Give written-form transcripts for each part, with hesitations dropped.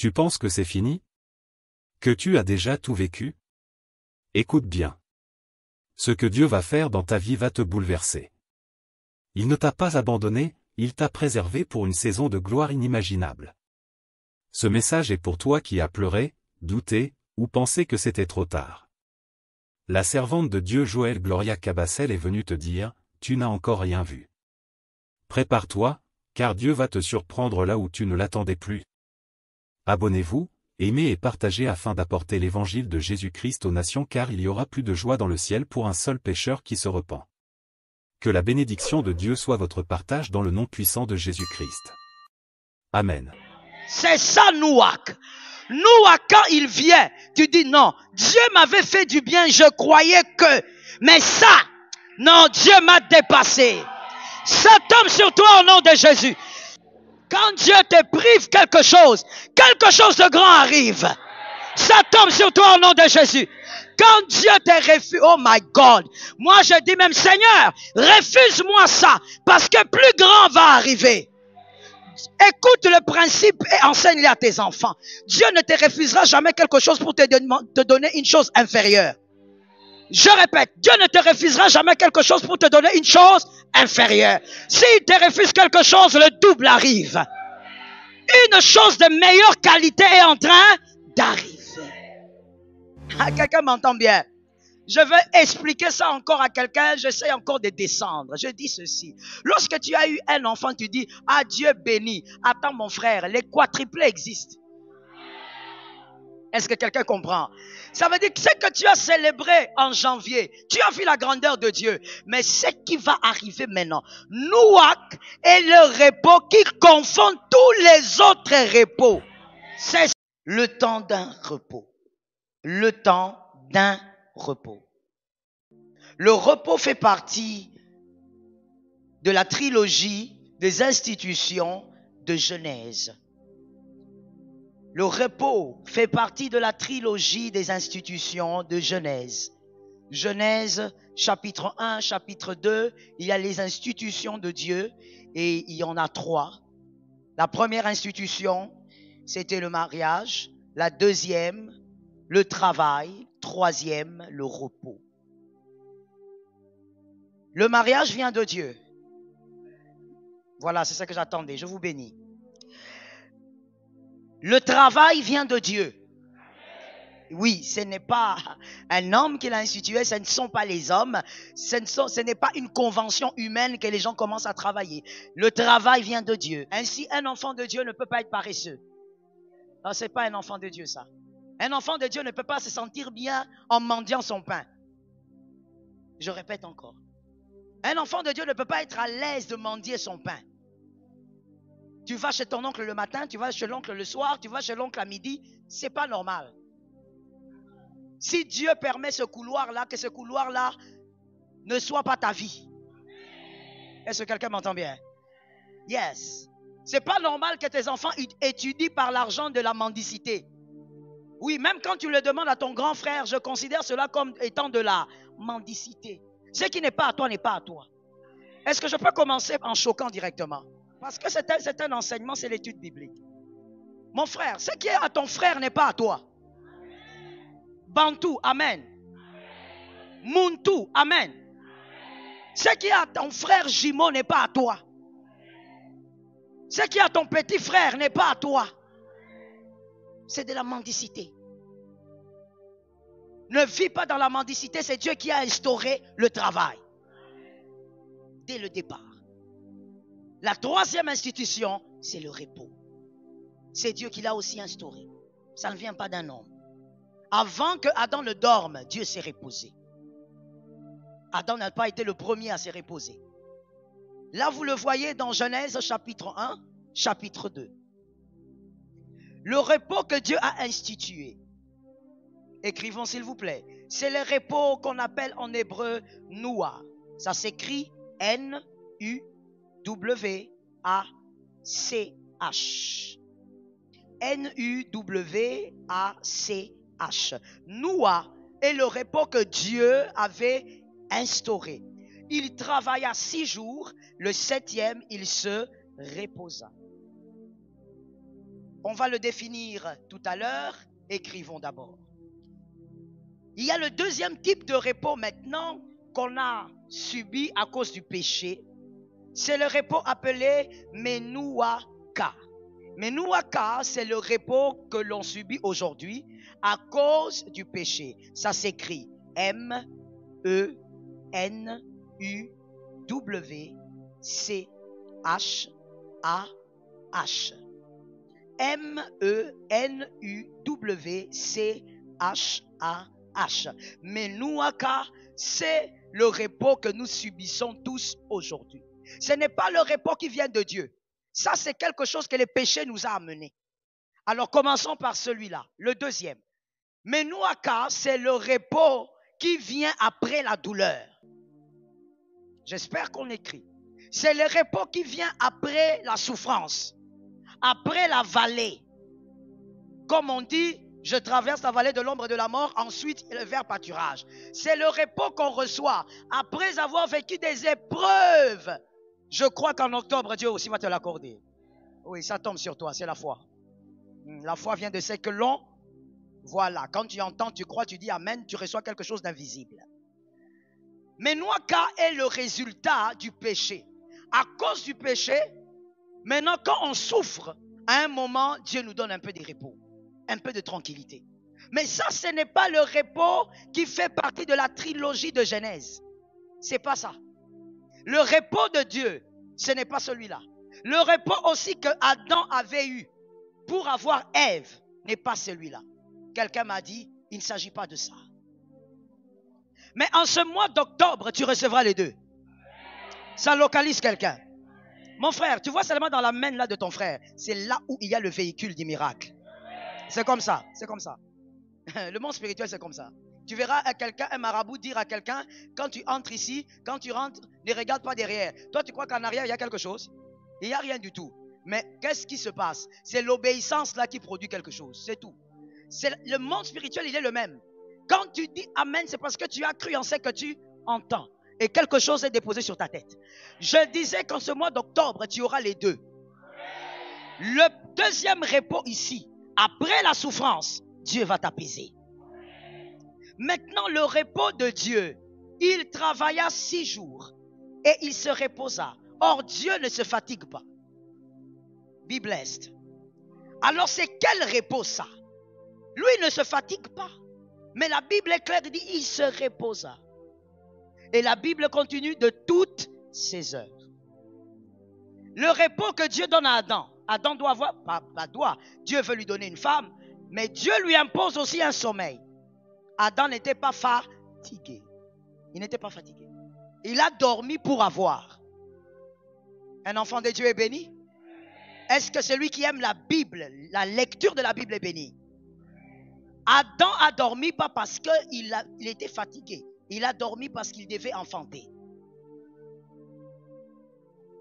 Tu penses que c'est fini? Que tu as déjà tout vécu? Écoute bien. Ce que Dieu va faire dans ta vie va te bouleverser. Il ne t'a pas abandonné, il t'a préservé pour une saison de gloire inimaginable. Ce message est pour toi qui as pleuré, douté, ou pensé que c'était trop tard. La servante de Dieu Joël Gloria Cabassel est venue te dire, tu n'as encore rien vu. Prépare-toi, car Dieu va te surprendre là où tu ne l'attendais plus. Abonnez-vous, aimez et partagez afin d'apporter l'évangile de Jésus-Christ aux nations car il y aura plus de joie dans le ciel pour un seul pécheur qui se repent. Que la bénédiction de Dieu soit votre partage dans le nom puissant de Jésus-Christ. Amen. C'est ça, Nouak. Nouak, quand il vient, tu dis non, Dieu m'avait fait du bien, je croyais que. Mais ça, non, Dieu m'a dépassé. Ça tombe sur toi au nom de Jésus. Quand Dieu te prive quelque chose de grand arrive. Ça tombe sur toi au nom de Jésus. Quand Dieu te refuse, oh my God, moi je dis même Seigneur, refuse-moi ça, parce que plus grand va arriver. Écoute le principe et enseigne-le à tes enfants. Dieu ne te refusera jamais quelque chose pour te donner une chose inférieure. Je répète, Dieu ne te refusera jamais quelque chose pour te donner une chose inférieure. S'il te refuse quelque chose, le double arrive. Une chose de meilleure qualité est en train d'arriver. Ah, quelqu'un m'entend bien? Je veux expliquer ça encore à quelqu'un, j'essaie encore de descendre. Je dis ceci. Lorsque tu as eu un enfant, tu dis, ah Dieu béni. Attends mon frère, les quadruplés existent. Est-ce que quelqu'un comprend? Ça veut dire que ce que tu as célébré en janvier, tu as vu la grandeur de Dieu. Mais ce qui va arriver maintenant, Nouak est le repos qui confond tous les autres repos. C'est le temps d'un repos. Le temps d'un repos. Le repos fait partie de la trilogie des institutions de Genèse. Le repos fait partie de la trilogie des institutions de Genèse. Genèse, chapitre 1, chapitre 2, il y a les institutions de Dieu et il y en a 3. La première institution, c'était le mariage. La deuxième, le travail. Troisième, le repos. Le mariage vient de Dieu. Voilà, c'est ça que j'attendais. Je vous bénis. Le travail vient de Dieu. Oui, ce n'est pas un homme qui l'a institué, ce ne sont pas les hommes, ce n'est pas une convention humaine que les gens commencent à travailler. Le travail vient de Dieu. Ainsi, un enfant de Dieu ne peut pas être paresseux. Non, ce n'est pas un enfant de Dieu, ça. Un enfant de Dieu ne peut pas se sentir bien en mendiant son pain. Je répète encore. Un enfant de Dieu ne peut pas être à l'aise de mendier son pain. Tu vas chez ton oncle le matin, tu vas chez l'oncle le soir, tu vas chez l'oncle à midi, c'est pas normal. Si Dieu permet ce couloir-là, que ce couloir-là ne soit pas ta vie. Est-ce que quelqu'un m'entend bien? Yes. C'est pas normal que tes enfants étudient par l'argent de la mendicité. Oui, même quand tu le demandes à ton grand frère, je considère cela comme étant de la mendicité. Ce qui n'est pas à toi n'est pas à toi. Est-ce que je peux commencer en choquant directement? Parce que c'est un enseignement, c'est l'étude biblique. Mon frère, ce qui est à ton frère n'est pas à toi. Bantou, amen. Muntu, amen. Ce qui est à ton frère jumeau n'est pas à toi. Ce qui est à ton petit frère n'est pas à toi. C'est de la mendicité. Ne vis pas dans la mendicité, c'est Dieu qui a instauré le travail. Dès le départ. La troisième institution, c'est le repos. C'est Dieu qui l'a aussi instauré. Ça ne vient pas d'un homme. Avant que Adam ne dorme, Dieu s'est reposé. Adam n'a pas été le premier à se reposer. Là, vous le voyez dans Genèse chapitre 1, chapitre 2. Le repos que Dieu a institué. Écrivons s'il vous plaît. C'est le repos qu'on appelle en hébreu Noua. Ça s'écrit N-U-W-A-C-H. N-U-W-A-C-H. Noua est le repos que Dieu avait instauré. Il travailla 6 jours, le 7e, il se reposa. On va le définir tout à l'heure. Écrivons d'abord. Il y a le deuxième type de repos maintenant qu'on a subi à cause du péché. C'est le repos appelé Menuaka. Menuaka, c'est le repos que l'on subit aujourd'hui à cause du péché. Ça s'écrit M-E-N-U-W-C-H-A-H. M-E-N-U-W-C-H-A-H. Menuaka, c'est le repos que nous subissons tous aujourd'hui. Ce n'est pas le repos qui vient de Dieu. Ça, c'est quelque chose que le péché nous a amené. Alors, commençons par celui-là, le deuxième. Menuaka, c'est le repos qui vient après la douleur. J'espère qu'on écrit. C'est le repos qui vient après la souffrance, après la vallée. Comme on dit, je traverse la vallée de l'ombre de la mort, ensuite le vers pâturage. C'est le repos qu'on reçoit après avoir vécu des épreuves. Je crois qu'en octobre, Dieu aussi va te l'accorder. Oui, ça tombe sur toi, c'est la foi. La foi vient de ce que l'on... Voilà, quand tu entends, tu crois, tu dis Amen, tu reçois quelque chose d'invisible. Mais Menuaka est le résultat du péché. À cause du péché, maintenant quand on souffre, à un moment, Dieu nous donne un peu de repos, un peu de tranquillité. Mais ça, ce n'est pas le repos qui fait partie de la trilogie de Genèse. C'est pas ça. Le repos de Dieu, ce n'est pas celui-là. Le repos aussi que Adam avait eu pour avoir Ève n'est pas celui-là. Quelqu'un m'a dit, il ne s'agit pas de ça. Mais en ce mois d'octobre, tu recevras les deux. Ça localise quelqu'un. Mon frère, tu vois seulement dans la main là de ton frère, c'est là où il y a le véhicule du miracle. C'est comme ça, c'est comme ça. Le monde spirituel, c'est comme ça. Tu verras quelqu'un, un marabout dire à quelqu'un, quand tu entres ici, quand tu rentres, ne regarde pas derrière. Toi, tu crois qu'en arrière, il y a quelque chose? Il n'y a rien du tout. Mais qu'est-ce qui se passe? C'est l'obéissance là qui produit quelque chose, c'est tout. Le monde spirituel, il est le même. Quand tu dis Amen, c'est parce que tu as cru en ce que tu entends. Et quelque chose est déposé sur ta tête. Je disais qu'en ce mois d'octobre, tu auras les deux. Le deuxième repos ici, après la souffrance, Dieu va t'apaiser. Maintenant, le repos de Dieu, il travailla 6 jours et il se reposa. Or, Dieu ne se fatigue pas. Be blessed. Alors, c'est quel repos ça? Lui ne se fatigue pas. Mais la Bible est claire, il dit, il se reposa. Et la Bible continue de toutes ses œuvres. Le repos que Dieu donne à Adam, Adam doit avoir, Dieu veut lui donner une femme, mais Dieu lui impose aussi un sommeil. Adam n'était pas fatigué. Il n'était pas fatigué. Il a dormi pour avoir. Un enfant de Dieu est béni? Est-ce que celui qui aime la Bible, la lecture de la Bible est béni? Adam a dormi pas parce qu'il était fatigué. Il a dormi parce qu'il devait enfanter.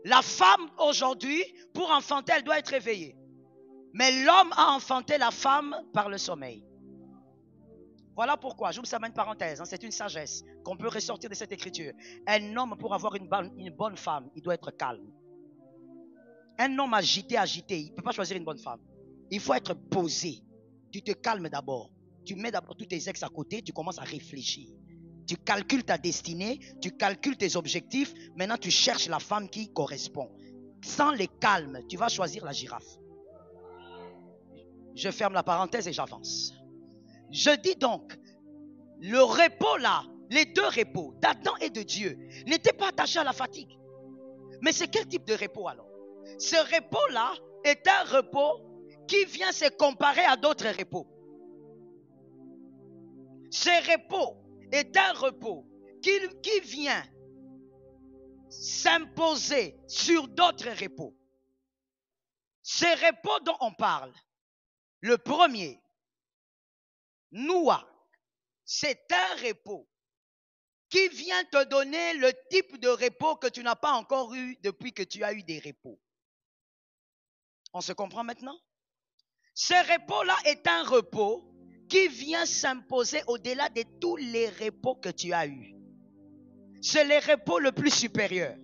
La femme aujourd'hui, pour enfanter, elle doit être réveillée. Mais l'homme a enfanté la femme par le sommeil. Voilà pourquoi, j'ouvre ça une parenthèse, c'est une sagesse qu'on peut ressortir de cette écriture. Un homme, pour avoir une bonne femme, il doit être calme. Un homme agité, il ne peut pas choisir une bonne femme. Il faut être posé. Tu te calmes d'abord. Tu mets d'abord tous tes ex à côté, tu commences à réfléchir. Tu calcules ta destinée, tu calcules tes objectifs. Maintenant, tu cherches la femme qui correspond. Sans les calmes, tu vas choisir la girafe. Je ferme la parenthèse et j'avance. Je dis donc, le repos là, les deux repos d'Adam et de Dieu, n'étaient pas attachés à la fatigue. Mais c'est quel type de repos alors? Ce repos là est un repos qui vient se comparer à d'autres repos. Ce repos est un repos qui vient s'imposer sur d'autres repos. Ce repos dont on parle, le premier, Noua, c'est un repos qui vient te donner le type de repos que tu n'as pas encore eu depuis que tu as eu des repos. On se comprend maintenant? Ce repos-là est un repos qui vient s'imposer au-delà de tous les repos que tu as eus. C'est le repos le plus supérieur.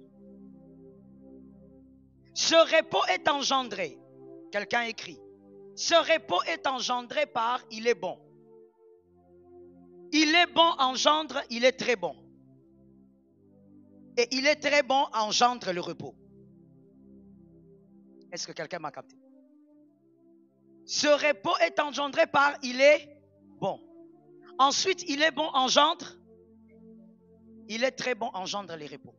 Ce repos est engendré. Quelqu'un écrit. Ce repos est engendré par il est bon. Il est bon engendre, il est très bon. Et il est très bon engendre le repos. Est-ce que quelqu'un m'a capté? Ce repos est engendré par il est bon. Ensuite, il est bon engendre. Il est très bon engendre les repos.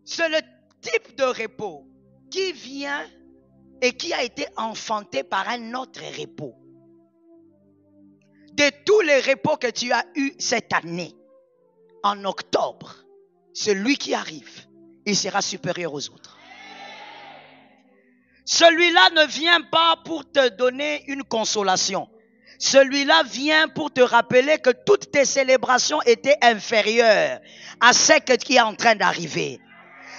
C'est le type de repos qui vient et qui a été enfanté par un autre repos. De tous les repos que tu as eus cette année, en octobre, celui qui arrive, il sera supérieur aux autres. Celui-là ne vient pas pour te donner une consolation. Celui-là vient pour te rappeler que toutes tes célébrations étaient inférieures à ce qui est en train d'arriver.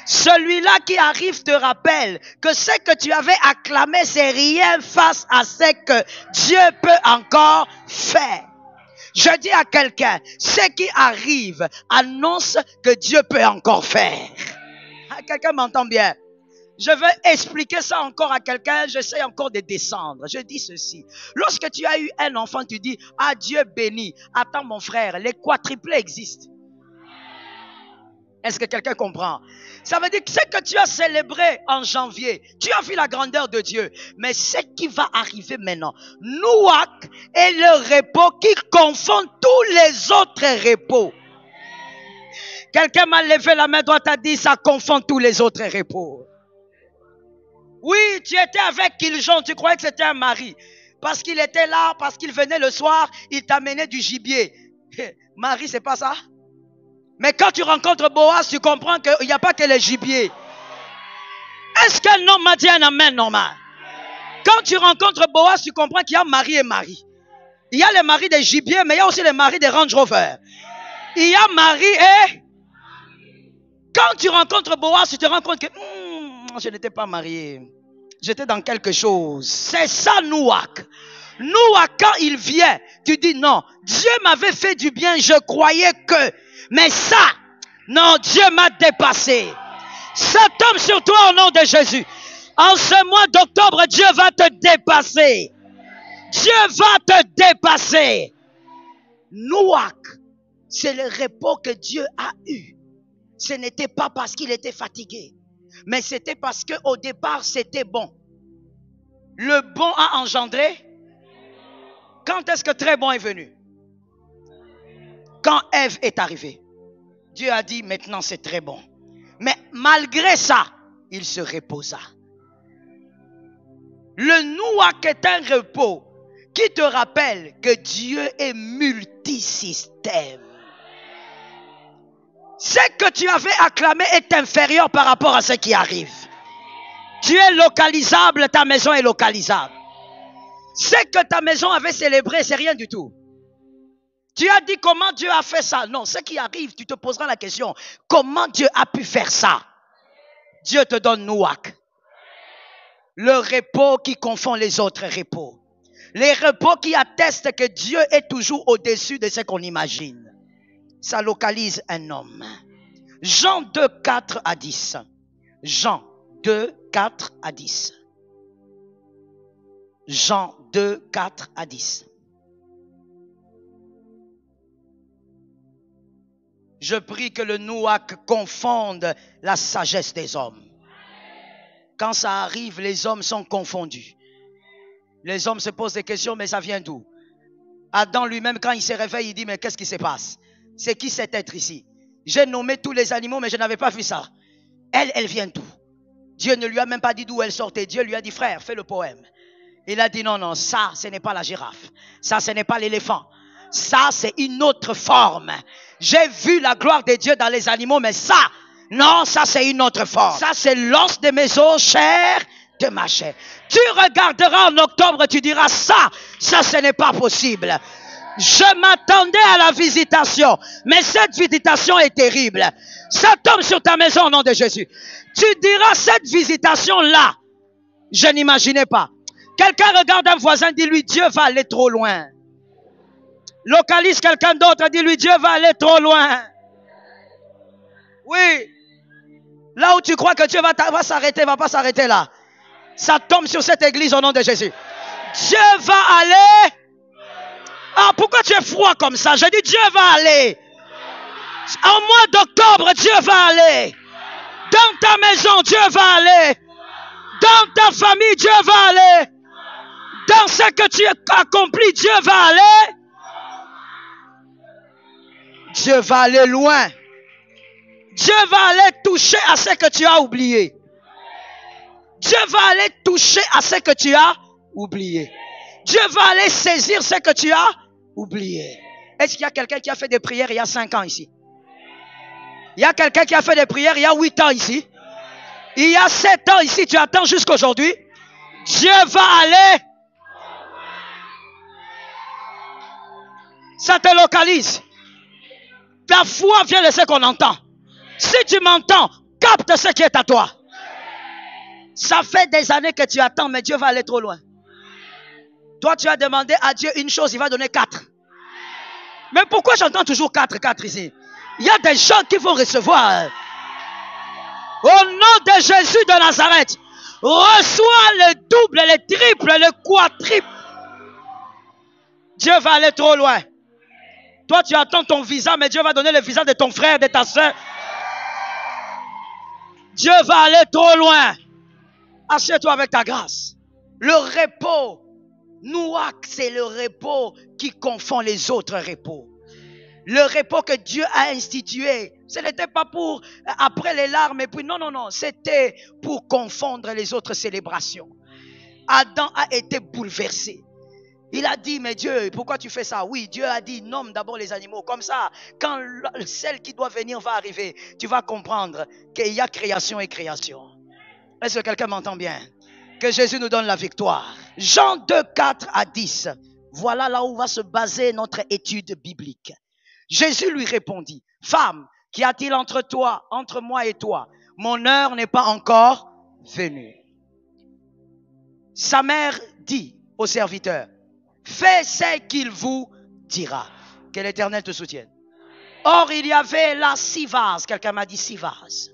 Celui-là qui arrive te rappelle que ce que tu avais acclamé, c'est rien face à ce que Dieu peut encore faire. Je dis à quelqu'un, ce qui arrive annonce que Dieu peut encore faire. Quelqu'un m'entend bien? Je veux expliquer ça encore à quelqu'un, j'essaie encore de descendre. Je dis ceci. Lorsque tu as eu un enfant, tu dis, ah Dieu béni. Attends mon frère, les quadruplés existent. Est-ce que quelqu'un comprend? Ça veut dire que ce que tu as célébré en janvier, tu as vu la grandeur de Dieu. Mais ce qui va arriver maintenant, Nouak est le repos qui confond tous les autres repos. Quelqu'un m'a levé la main droite, a dit, ça confond tous les autres repos. Oui, tu étais avec Kiljon, tu croyais que c'était un mari. Parce qu'il était là, parce qu'il venait le soir, il t'amenait du gibier. Marie, c'est pas ça? Mais quand tu rencontres Boaz, tu comprends qu'il n'y a pas que le gibier. Est-ce qu'un homme m'a dit un amen normal? Quand tu rencontres Boaz, tu comprends qu'il y a mari et mari. Il y a les maris des gibiers, mais il y a aussi les maris des Range Rover. Il y a mari et... Quand tu rencontres Boaz, tu te rends compte que je n'étais pas marié. J'étais dans quelque chose. C'est ça, Nouak. Nouak, quand il vient, tu dis non, Dieu m'avait fait du bien, je croyais que... Mais ça, non, Dieu m'a dépassé. Ça tombe sur toi au nom de Jésus. En ce mois d'octobre, Dieu va te dépasser. Dieu va te dépasser. Nouak, c'est le repos que Dieu a eu. Ce n'était pas parce qu'il était fatigué, mais c'était parce qu'au départ, c'était bon. Le bon a engendré. Quand est-ce que très bon est venu? Quand Ève est arrivée, Dieu a dit maintenant c'est très bon. Mais malgré ça, il se reposa. Le Nouak est un repos qui te rappelle que Dieu est multisystème. Ce que tu avais acclamé est inférieur par rapport à ce qui arrive. Tu es localisable, ta maison est localisable. Ce que ta maison avait célébré, c'est rien du tout. Tu as dit comment Dieu a fait ça. Non, ce qui arrive, tu te poseras la question. Comment Dieu a pu faire ça? Dieu te donne Nouak. Le repos qui confond les autres repos. Les repos qui attestent que Dieu est toujours au-dessus de ce qu'on imagine. Ça localise un homme. Jean 2, 4 à 10. Jean 2, 4 à 10. Jean 2, 4 à 10. Je prie que le Nouak confonde la sagesse des hommes. Quand ça arrive, les hommes sont confondus. Les hommes se posent des questions, mais ça vient d'où? Adam lui-même, quand il se réveille, il dit, mais qu'est-ce qui se passe? C'est qui cet être ici? J'ai nommé tous les animaux, mais je n'avais pas vu ça. Elle vient d'où? Dieu ne lui a même pas dit d'où elle sortait. Dieu lui a dit, frère, fais le poème. Il a dit, non, non, ça, ce n'est pas la girafe. Ça, ce n'est pas l'éléphant. Ça, c'est une autre forme. J'ai vu la gloire de Dieu dans les animaux, mais ça, non, ça, c'est une autre forme. Ça, c'est l'os de mes os, chair de ma chair. Tu regarderas en octobre, tu diras, ça, ce n'est pas possible. Je m'attendais à la visitation, mais cette visitation est terrible. Ça tombe sur ta maison au nom de Jésus. Tu diras, cette visitation-là, je n'imaginais pas. Quelqu'un regarde un voisin, dis-lui, Dieu va aller trop loin. Localise quelqu'un d'autre, dis-lui, Dieu va aller trop loin. Oui. Là où tu crois que Dieu va s'arrêter, il ne va pas s'arrêter là. Ça tombe sur cette église au nom de Jésus. Dieu va aller. Ah, pourquoi tu es froid comme ça? Je dis Dieu va aller. En mois d'octobre, Dieu va aller. Dans ta maison, Dieu va aller. Dans ta famille, Dieu va aller. Dans ce que tu accomplis, Dieu va aller. Dieu va aller loin. Dieu va aller toucher à ce que tu as oublié. Dieu va aller toucher à ce que tu as oublié. Dieu va aller saisir ce que tu as oublié. Est-ce qu'il y a quelqu'un qui a fait des prières il y a 5 ans ici? Il y a quelqu'un qui a fait des prières il y a 8 ans ici? Il y a 7 ans ici, tu attends jusqu'aujourd'hui? Dieu va aller. Ça te localise. Ta foi vient de ce qu'on entend. Si tu m'entends, capte ce qui est à toi. Ça fait des années que tu attends, mais Dieu va aller trop loin. Toi, tu as demandé à Dieu une chose, il va donner 4. Mais pourquoi j'entends toujours 4 ici? Il y a des gens qui vont recevoir. Au nom de Jésus de Nazareth, reçois le double, le triple, le quadruple. Dieu va aller trop loin. Toi, tu attends ton visa, mais Dieu va donner le visa de ton frère, de ta soeur. Dieu va aller trop loin. Assieds-toi avec ta grâce. Le repos, Nouak, c'est le repos qui confond les autres repos. Le repos que Dieu a institué, ce n'était pas pour après les larmes et puis non, c'était pour confondre les autres célébrations. Adam a été bouleversé. Il a dit, mais Dieu, pourquoi tu fais ça? Oui, Dieu a dit, nomme d'abord les animaux. Comme ça, quand celle qui doit venir va arriver, tu vas comprendre qu'il y a création et création. Est-ce que quelqu'un m'entend bien? Que Jésus nous donne la victoire. Jean 2, 4 à 10. Voilà là où va se baser notre étude biblique. Jésus lui répondit, femme, qu'y a-t-il entre moi et toi? Mon heure n'est pas encore venue. Sa mère dit au serviteur, fais ce qu'il vous dira. Que l'Éternel te soutienne. Or, il y avait là 6 vases. Quelqu'un m'a dit 6 vases.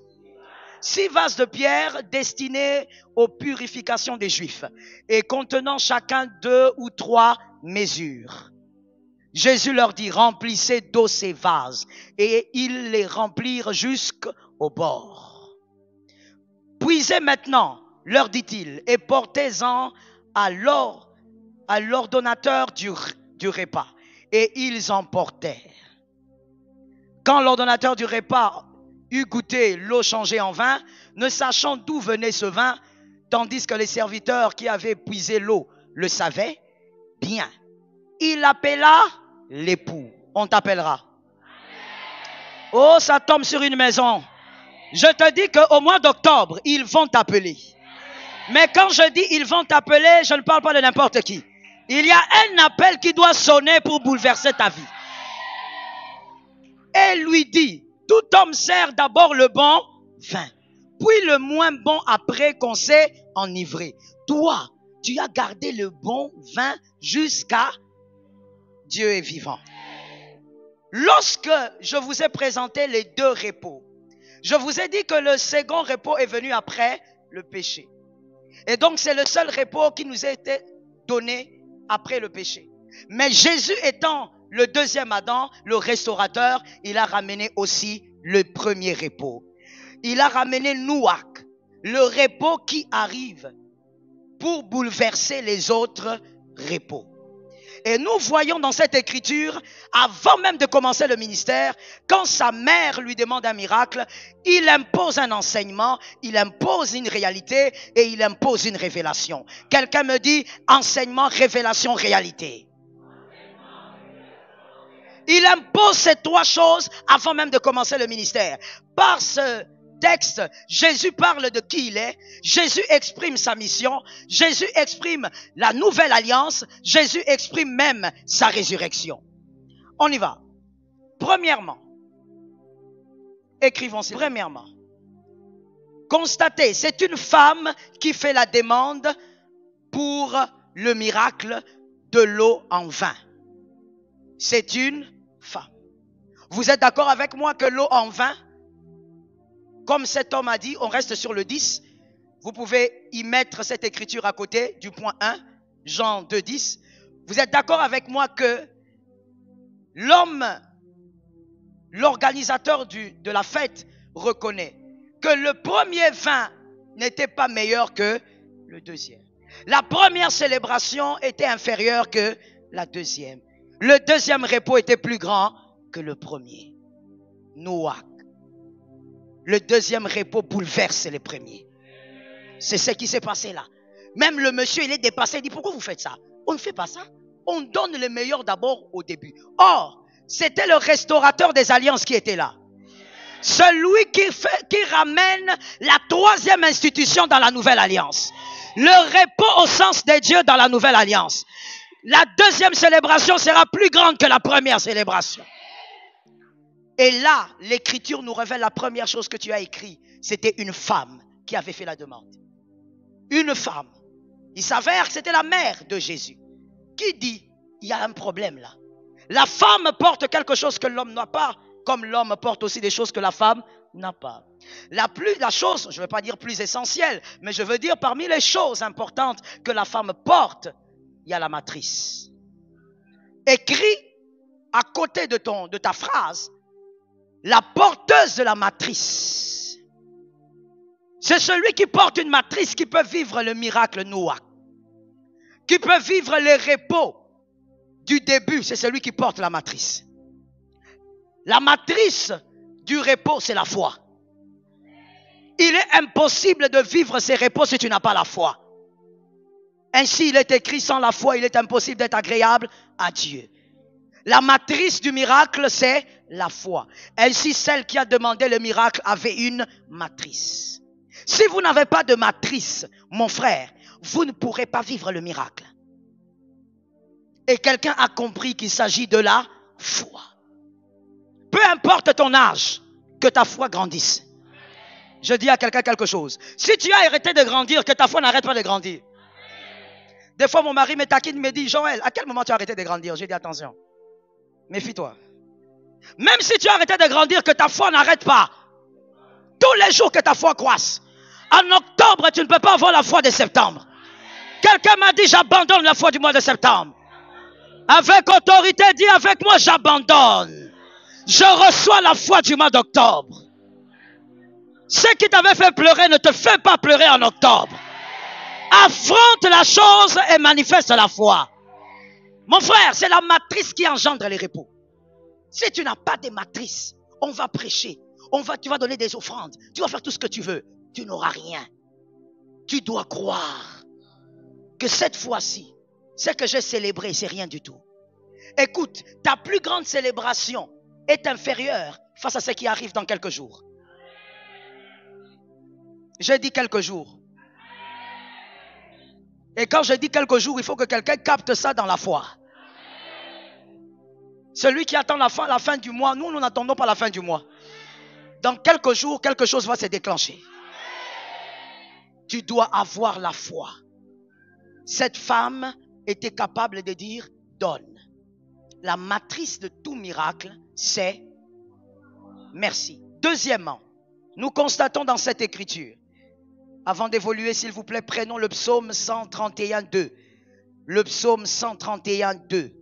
6 vases de pierre destinés aux purifications des Juifs et contenant chacun 2 ou 3 mesures. Jésus leur dit, remplissez d'eau ces vases. Et ils les remplirent jusqu'au bord. Puisez maintenant, leur dit-il, et portez-en à l'ordonnateur du repas. Et ils en portèrent. Quand l'ordonnateur du repas eut goûté l'eau changée en vin, ne sachant d'où venait ce vin, tandis que les serviteurs qui avaient puisé l'eau le savaient bien, il appela l'époux. On t'appellera. Oh, ça tombe sur une maison. Je te dis qu'au mois d'octobre, ils vont t'appeler. Mais quand je dis ils vont t'appeler, je ne parle pas de n'importe qui. Il y a un appel qui doit sonner pour bouleverser ta vie. Et lui dit, tout homme sert d'abord le bon vin, puis le moins bon après qu'on s'est enivré. Toi, tu as gardé le bon vin jusqu'à Dieu est vivant. Lorsque je vous ai présenté les 2 repos, je vous ai dit que le second repos est venu après le péché. Et donc c'est le seul repos qui nous a été donné après le péché. Mais Jésus étant le deuxième Adam, le restaurateur, il a ramené aussi le premier repos. Il a ramené Nouak, le repos qui arrive pour bouleverser les autres repos. Et nous voyons dans cette écriture, avant même de commencer le ministère, quand sa mère lui demande un miracle, il impose un enseignement, il impose une réalité et il impose une révélation. Quelqu'un me dit enseignement, révélation, réalité. Il impose ces 3 choses avant même de commencer le ministère. Par ce texte, Jésus parle de qui il est, Jésus exprime sa mission, Jésus exprime la nouvelle alliance, Jésus exprime même sa résurrection. On y va. Premièrement, écrivons-y. Premièrement, constatez, c'est une femme qui fait la demande pour le miracle de l'eau en vin. C'est une femme. Vous êtes d'accord avec moi que l'eau en vin, comme cet homme a dit, on reste sur le 10. Vous pouvez y mettre cette écriture à côté du point 1, Jean 2,10. Vous êtes d'accord avec moi que l'homme, l'organisateur de la fête, reconnaît que le premier vin n'était pas meilleur que le deuxième. La première célébration était inférieure que la deuxième. Le deuxième repos était plus grand que le premier. Noach. Le deuxième repos bouleverse les premiers. C'est ce qui s'est passé là. Même le monsieur, il est dépassé. Il dit, pourquoi vous faites ça? On ne fait pas ça. On donne le meilleur d'abord au début. Or, c'était le restaurateur des alliances qui était là. Celui qui ramène la troisième institution dans la nouvelle alliance. Le repos au sens des dieux dans la nouvelle alliance. La deuxième célébration sera plus grande que la première célébration. Et là, l'écriture nous révèle la première chose que tu as écrit. C'était une femme qui avait fait la demande. Une femme. Il s'avère que c'était la mère de Jésus. Qui dit, il y a un problème là. La femme porte quelque chose que l'homme n'a pas, comme l'homme porte aussi des choses que la femme n'a pas. La chose, je ne veux pas dire plus essentielle, mais je veux dire parmi les choses importantes que la femme porte, il y a la matrice. Écrit à côté de ta phrase, la porteuse de la matrice. C'est celui qui porte une matrice qui peut vivre le miracle Noach. Qui peut vivre les repos du début, c'est celui qui porte la matrice. La matrice du repos, c'est la foi. Il est impossible de vivre ces repos si tu n'as pas la foi. Ainsi, il est écrit, sans la foi, il est impossible d'être agréable à Dieu. La matrice du miracle, c'est la foi. Ainsi, celle qui a demandé le miracle avait une matrice. Si vous n'avez pas de matrice, mon frère, vous ne pourrez pas vivre le miracle. Et quelqu'un a compris qu'il s'agit de la foi. Peu importe ton âge, que ta foi grandisse. Je dis à quelqu'un quelque chose. Si tu as arrêté de grandir, que ta foi n'arrête pas de grandir. Des fois, mon mari me taquine, me dit, Joël, à quel moment tu as arrêté de grandir? J'ai dit, attention, méfie-toi. Même si tu as arrêté de grandir, que ta foi n'arrête pas. Tous les jours que ta foi croisse. En octobre, tu ne peux pas avoir la foi de septembre. Quelqu'un m'a dit, j'abandonne la foi du mois de septembre. Avec autorité, dis avec moi, j'abandonne. Je reçois la foi du mois d'octobre. Ce qui t'avait fait pleurer ne te fait pas pleurer en octobre. Affronte la chose et manifeste la foi. Mon frère, c'est la matrice qui engendre les repos. Si tu n'as pas de matrice, on va prêcher. Tu vas donner des offrandes. Tu vas faire tout ce que tu veux. Tu n'auras rien. Tu dois croire que cette fois-ci, ce que j'ai célébré, c'est rien du tout. Écoute, ta plus grande célébration est inférieure face à ce qui arrive dans quelques jours. J'ai dit quelques jours. Et quand je dis quelques jours, il faut que quelqu'un capte ça dans la foi. Celui qui attend la fin du mois, nous n'attendons pas la fin du mois. Dans quelques jours, quelque chose va se déclencher. Tu dois avoir la foi. Cette femme était capable de dire « donne ». La matrice de tout miracle, c'est « merci ». Deuxièmement, nous constatons dans cette écriture, avant d'évoluer, s'il vous plaît, prenons le psaume 131.2. Le psaume 131.2.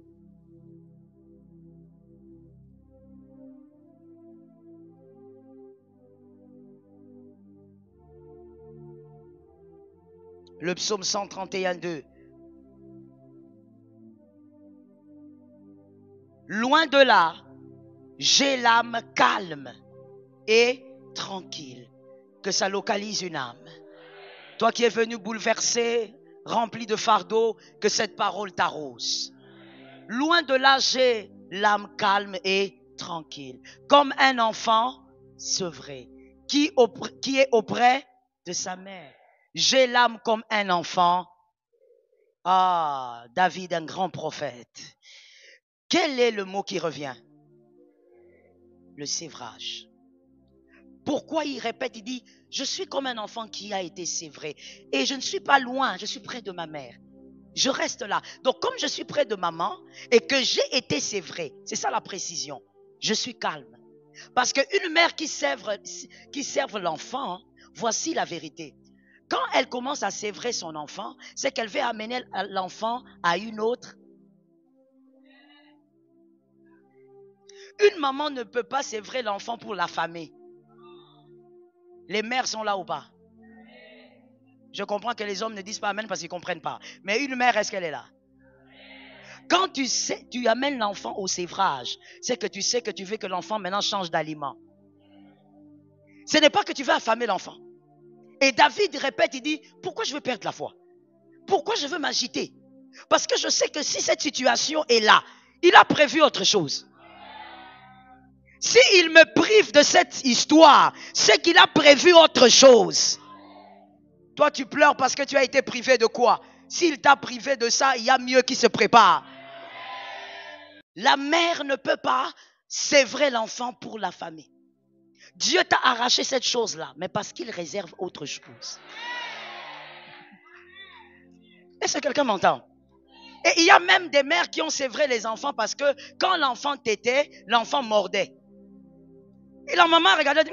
Le psaume 131.2. Loin de là, j'ai l'âme calme et tranquille. Que ça localise une âme. Toi qui es venu bouleverser, rempli de fardeau, que cette parole t'arrose. Loin de là, j'ai l'âme calme et tranquille. Comme un enfant sevré, qui est auprès de sa mère. J'ai l'âme comme un enfant. Ah, David, un grand prophète. Quel est le mot qui revient? Le sévrage. Pourquoi il répète? Il dit, je suis comme un enfant qui a été sévré. Et je ne suis pas loin, je suis près de ma mère. Je reste là. Donc comme je suis près de maman et que j'ai été sévré, c'est ça la précision. Je suis calme. Parce qu'une mère qui sèvre l'enfant, voici la vérité. Quand elle commence à sévrer son enfant, c'est qu'elle veut amener l'enfant à une autre. Une maman ne peut pas sévrer l'enfant pour l'affamer. Les mères sont là ou pas? Je comprends que les hommes ne disent pas amen parce qu'ils ne comprennent pas. Mais une mère, est-ce qu'elle est là? Quand tu sais, tu amènes l'enfant au sévrage, c'est que tu sais que tu veux que l'enfant maintenant change d'aliment. Ce n'est pas que tu veux affamer l'enfant. Et David répète, il dit, pourquoi je veux perdre la foi? Pourquoi je veux m'agiter? Parce que je sais que si cette situation est là, il a prévu autre chose. S'il me prive de cette histoire, c'est qu'il a prévu autre chose. Toi, tu pleures parce que tu as été privé de quoi? S'il t'a privé de ça, il y a mieux qui se prépare. La mère ne peut pas sévrer l'enfant pour l'affamer. Dieu t'a arraché cette chose-là, mais parce qu'il réserve autre chose. Est-ce que quelqu'un m'entend? Et il y a même des mères qui ont sévré les enfants parce que quand l'enfant tétait, l'enfant mordait. Et la maman regardait,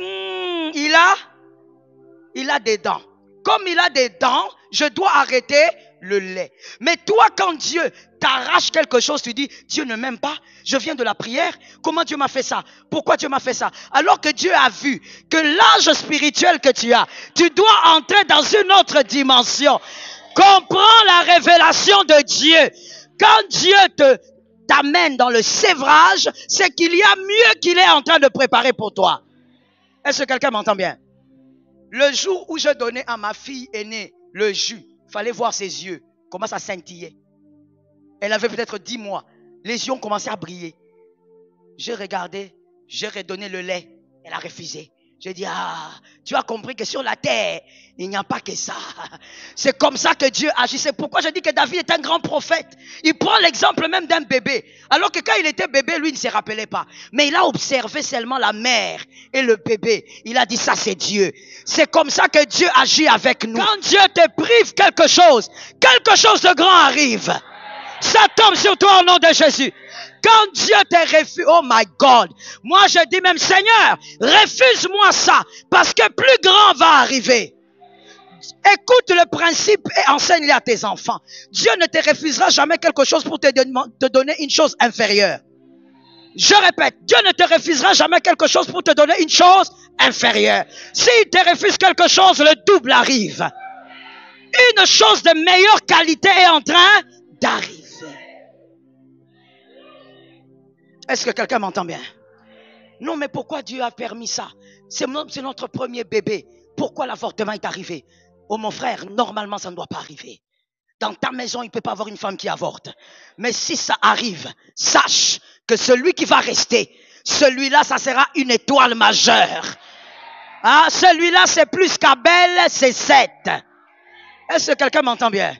il a des dents. Comme il a des dents, je dois arrêter le lait. Mais toi, quand Dieu t'arrache quelque chose, tu dis, Dieu ne m'aime pas, je viens de la prière, comment Dieu m'a fait ça? Pourquoi Dieu m'a fait ça? Alors que Dieu a vu que l'âge spirituel que tu as, tu dois entrer dans une autre dimension. Comprends la révélation de Dieu. Quand Dieu t'amène dans le sévrage, c'est qu'il y a mieux qu'il est en train de préparer pour toi. Est-ce que quelqu'un m'entend bien? Le jour où je donnais à ma fille aînée le jus, il fallait voir ses yeux, comment ça scintillait. Elle avait peut-être 10 mois. Les yeux ont commencé à briller. J'ai regardé, j'ai redonné le lait. Elle a refusé. J'ai dit, tu as compris que sur la terre, il n'y a pas que ça. C'est comme ça que Dieu agit. C'est pourquoi je dis que David est un grand prophète. Il prend l'exemple même d'un bébé. Alors que quand il était bébé, lui ne se rappelait pas. Mais il a observé seulement la mère et le bébé. Il a dit, ça c'est Dieu. C'est comme ça que Dieu agit avec nous. Quand Dieu te prive quelque chose de grand arrive. Ça tombe sur toi au nom de Jésus. Quand Dieu te refuse, oh my God, moi je dis même, Seigneur, refuse-moi ça, parce que plus grand va arriver. Écoute le principe et enseigne-le à tes enfants. Dieu ne te refusera jamais quelque chose pour te donner une chose inférieure. Je répète, Dieu ne te refusera jamais quelque chose pour te donner une chose inférieure. S'il te refuse quelque chose, le double arrive. Une chose de meilleure qualité est en train d'arriver. Est-ce que quelqu'un m'entend bien? Non, mais pourquoi Dieu a permis ça? C'est notre premier bébé. Pourquoi l'avortement est arrivé? Oh mon frère, normalement ça ne doit pas arriver. Dans ta maison, il ne peut pas avoir une femme qui avorte. Mais si ça arrive, sache que celui qui va rester, celui-là, ça sera une étoile majeure. Ah, celui-là, c'est plus qu'Abel, c'est Seth. Est-ce que quelqu'un m'entend bien?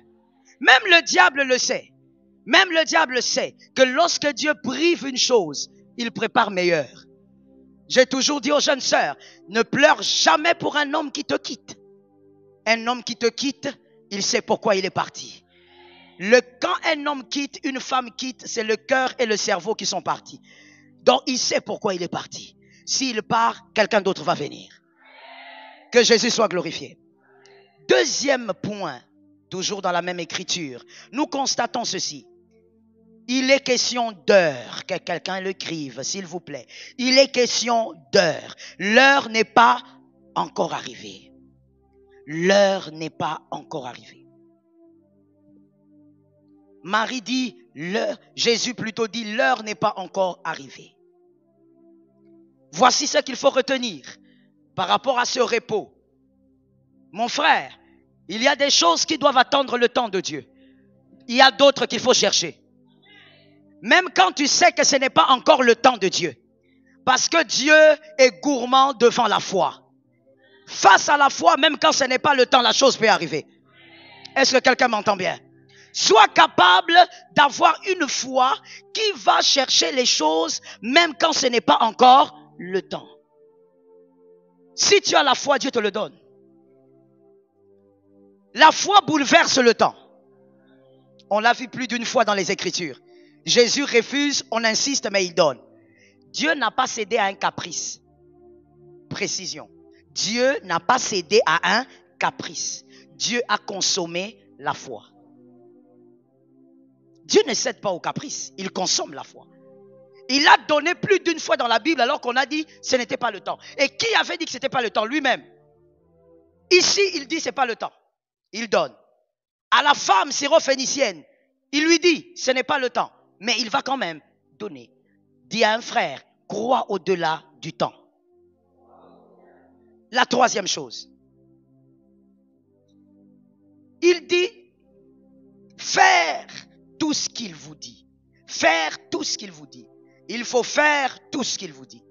Même le diable le sait. Même le diable sait que lorsque Dieu prive une chose, il prépare meilleur. J'ai toujours dit aux jeunes sœurs, ne pleure jamais pour un homme qui te quitte. Un homme qui te quitte, il sait pourquoi il est parti. Quand un homme quitte, une femme quitte, c'est le cœur et le cerveau qui sont partis. Donc il sait pourquoi il est parti. S'il part, quelqu'un d'autre va venir. Que Jésus soit glorifié. Deuxième point, toujours dans la même écriture, nous constatons ceci. Il est question d'heure, que quelqu'un l'écrive, s'il vous plaît. Il est question d'heure. L'heure n'est pas encore arrivée. L'heure n'est pas encore arrivée. Marie dit, Jésus plutôt dit, l'heure n'est pas encore arrivée. Voici ce qu'il faut retenir par rapport à ce repos. Mon frère, il y a des choses qui doivent attendre le temps de Dieu. Il y a d'autres qu'il faut chercher. Même quand tu sais que ce n'est pas encore le temps de Dieu. Parce que Dieu est gourmand devant la foi. Face à la foi, même quand ce n'est pas le temps, la chose peut arriver. Est-ce que quelqu'un m'entend bien? Sois capable d'avoir une foi qui va chercher les choses même quand ce n'est pas encore le temps. Si tu as la foi, Dieu te le donne. La foi bouleverse le temps. On l'a vu plus d'une fois dans les Écritures. Jésus refuse, on insiste, mais il donne. Dieu n'a pas cédé à un caprice. Précision. Dieu n'a pas cédé à un caprice. Dieu a consommé la foi. Dieu ne cède pas aux caprices, il consomme la foi. Il a donné plus d'une fois dans la Bible alors qu'on a dit ce n'était pas le temps. Et qui avait dit que ce n'était pas le temps? Lui-même. Ici, il dit ce n'est pas le temps. Il donne. À la femme syrophénicienne, il lui dit ce n'est pas le temps. Mais il va quand même donner. Dit à un frère, crois au-delà du temps. La troisième chose. Il dit faire tout ce qu'il vous dit. Faire tout ce qu'il vous dit. Il faut faire tout ce qu'il vous dit.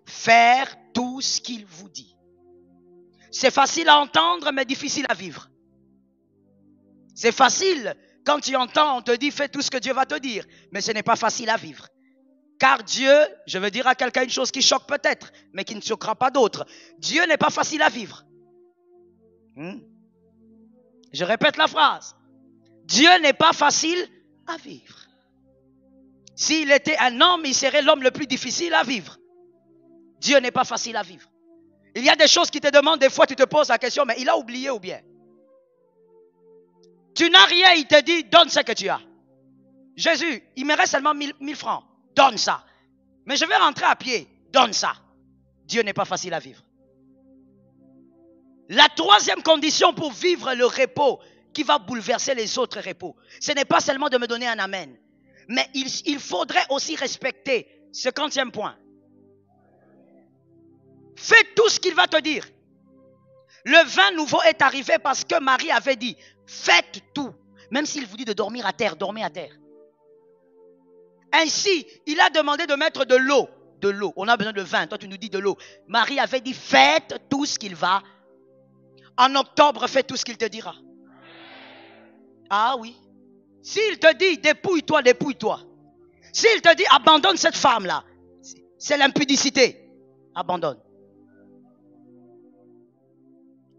Faire tout ce qu'il vous dit. C'est facile à entendre, mais difficile à vivre. C'est facile quand tu entends, on te dit fais tout ce que Dieu va te dire. Mais ce n'est pas facile à vivre. Car Dieu, je veux dire à quelqu'un une chose qui choque peut-être, mais qui ne choquera pas d'autres. Dieu n'est pas facile à vivre. Je répète la phrase. Dieu n'est pas facile à vivre. S'il était un homme, il serait l'homme le plus difficile à vivre. Dieu n'est pas facile à vivre. Il y a des choses qui te demandent, des fois tu te poses la question, mais il a oublié ou bien? Tu n'as rien, il te dit, donne ce que tu as. Jésus, il me reste seulement 1000 francs. Donne ça. Mais je vais rentrer à pied. Donne ça. Dieu n'est pas facile à vivre. La troisième condition pour vivre le repos qui va bouleverser les autres repos, ce n'est pas seulement de me donner un amen. Mais il faudrait aussi respecter ce 50e point. Fais tout ce qu'il va te dire. Le vin nouveau est arrivé parce que Marie avait dit, faites tout. Même s'il vous dit de dormir à terre, dormez à terre. Ainsi, il a demandé de mettre de l'eau. De l'eau. On a besoin de vin. Toi, tu nous dis de l'eau. Marie avait dit, faites tout ce qu'il va. En octobre, fais tout ce qu'il te dira. Ah oui. S'il te dit, dépouille-toi, dépouille-toi. S'il te dit, abandonne cette femme-là. C'est l'impudicité. Abandonne.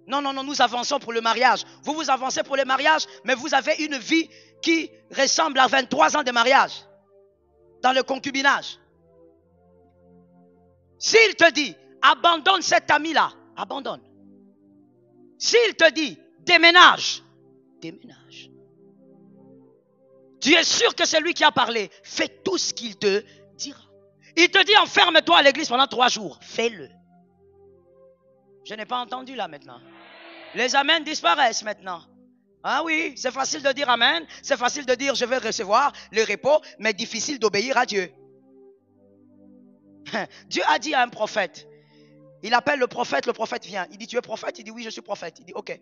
Non, non, non, nous avançons pour le mariage. Vous, vous avancez pour le mariage, mais vous avez une vie qui ressemble à 23 ans de mariage. Dans le concubinage. S'il te dit, abandonne cet ami-là, abandonne. S'il te dit, déménage, déménage. Tu es sûr que c'est lui qui a parlé. Fais tout ce qu'il te dira. Il te dit, enferme-toi à l'église pendant 3 jours. Fais-le. Je n'ai pas entendu là maintenant. Les amens disparaissent maintenant. Ah oui, c'est facile de dire amen. C'est facile de dire je vais recevoir le repos, mais difficile d'obéir à Dieu. Dieu a dit à un prophète. Il appelle le prophète vient. Il dit, tu es prophète? Il dit, oui, je suis prophète. Il dit, ok.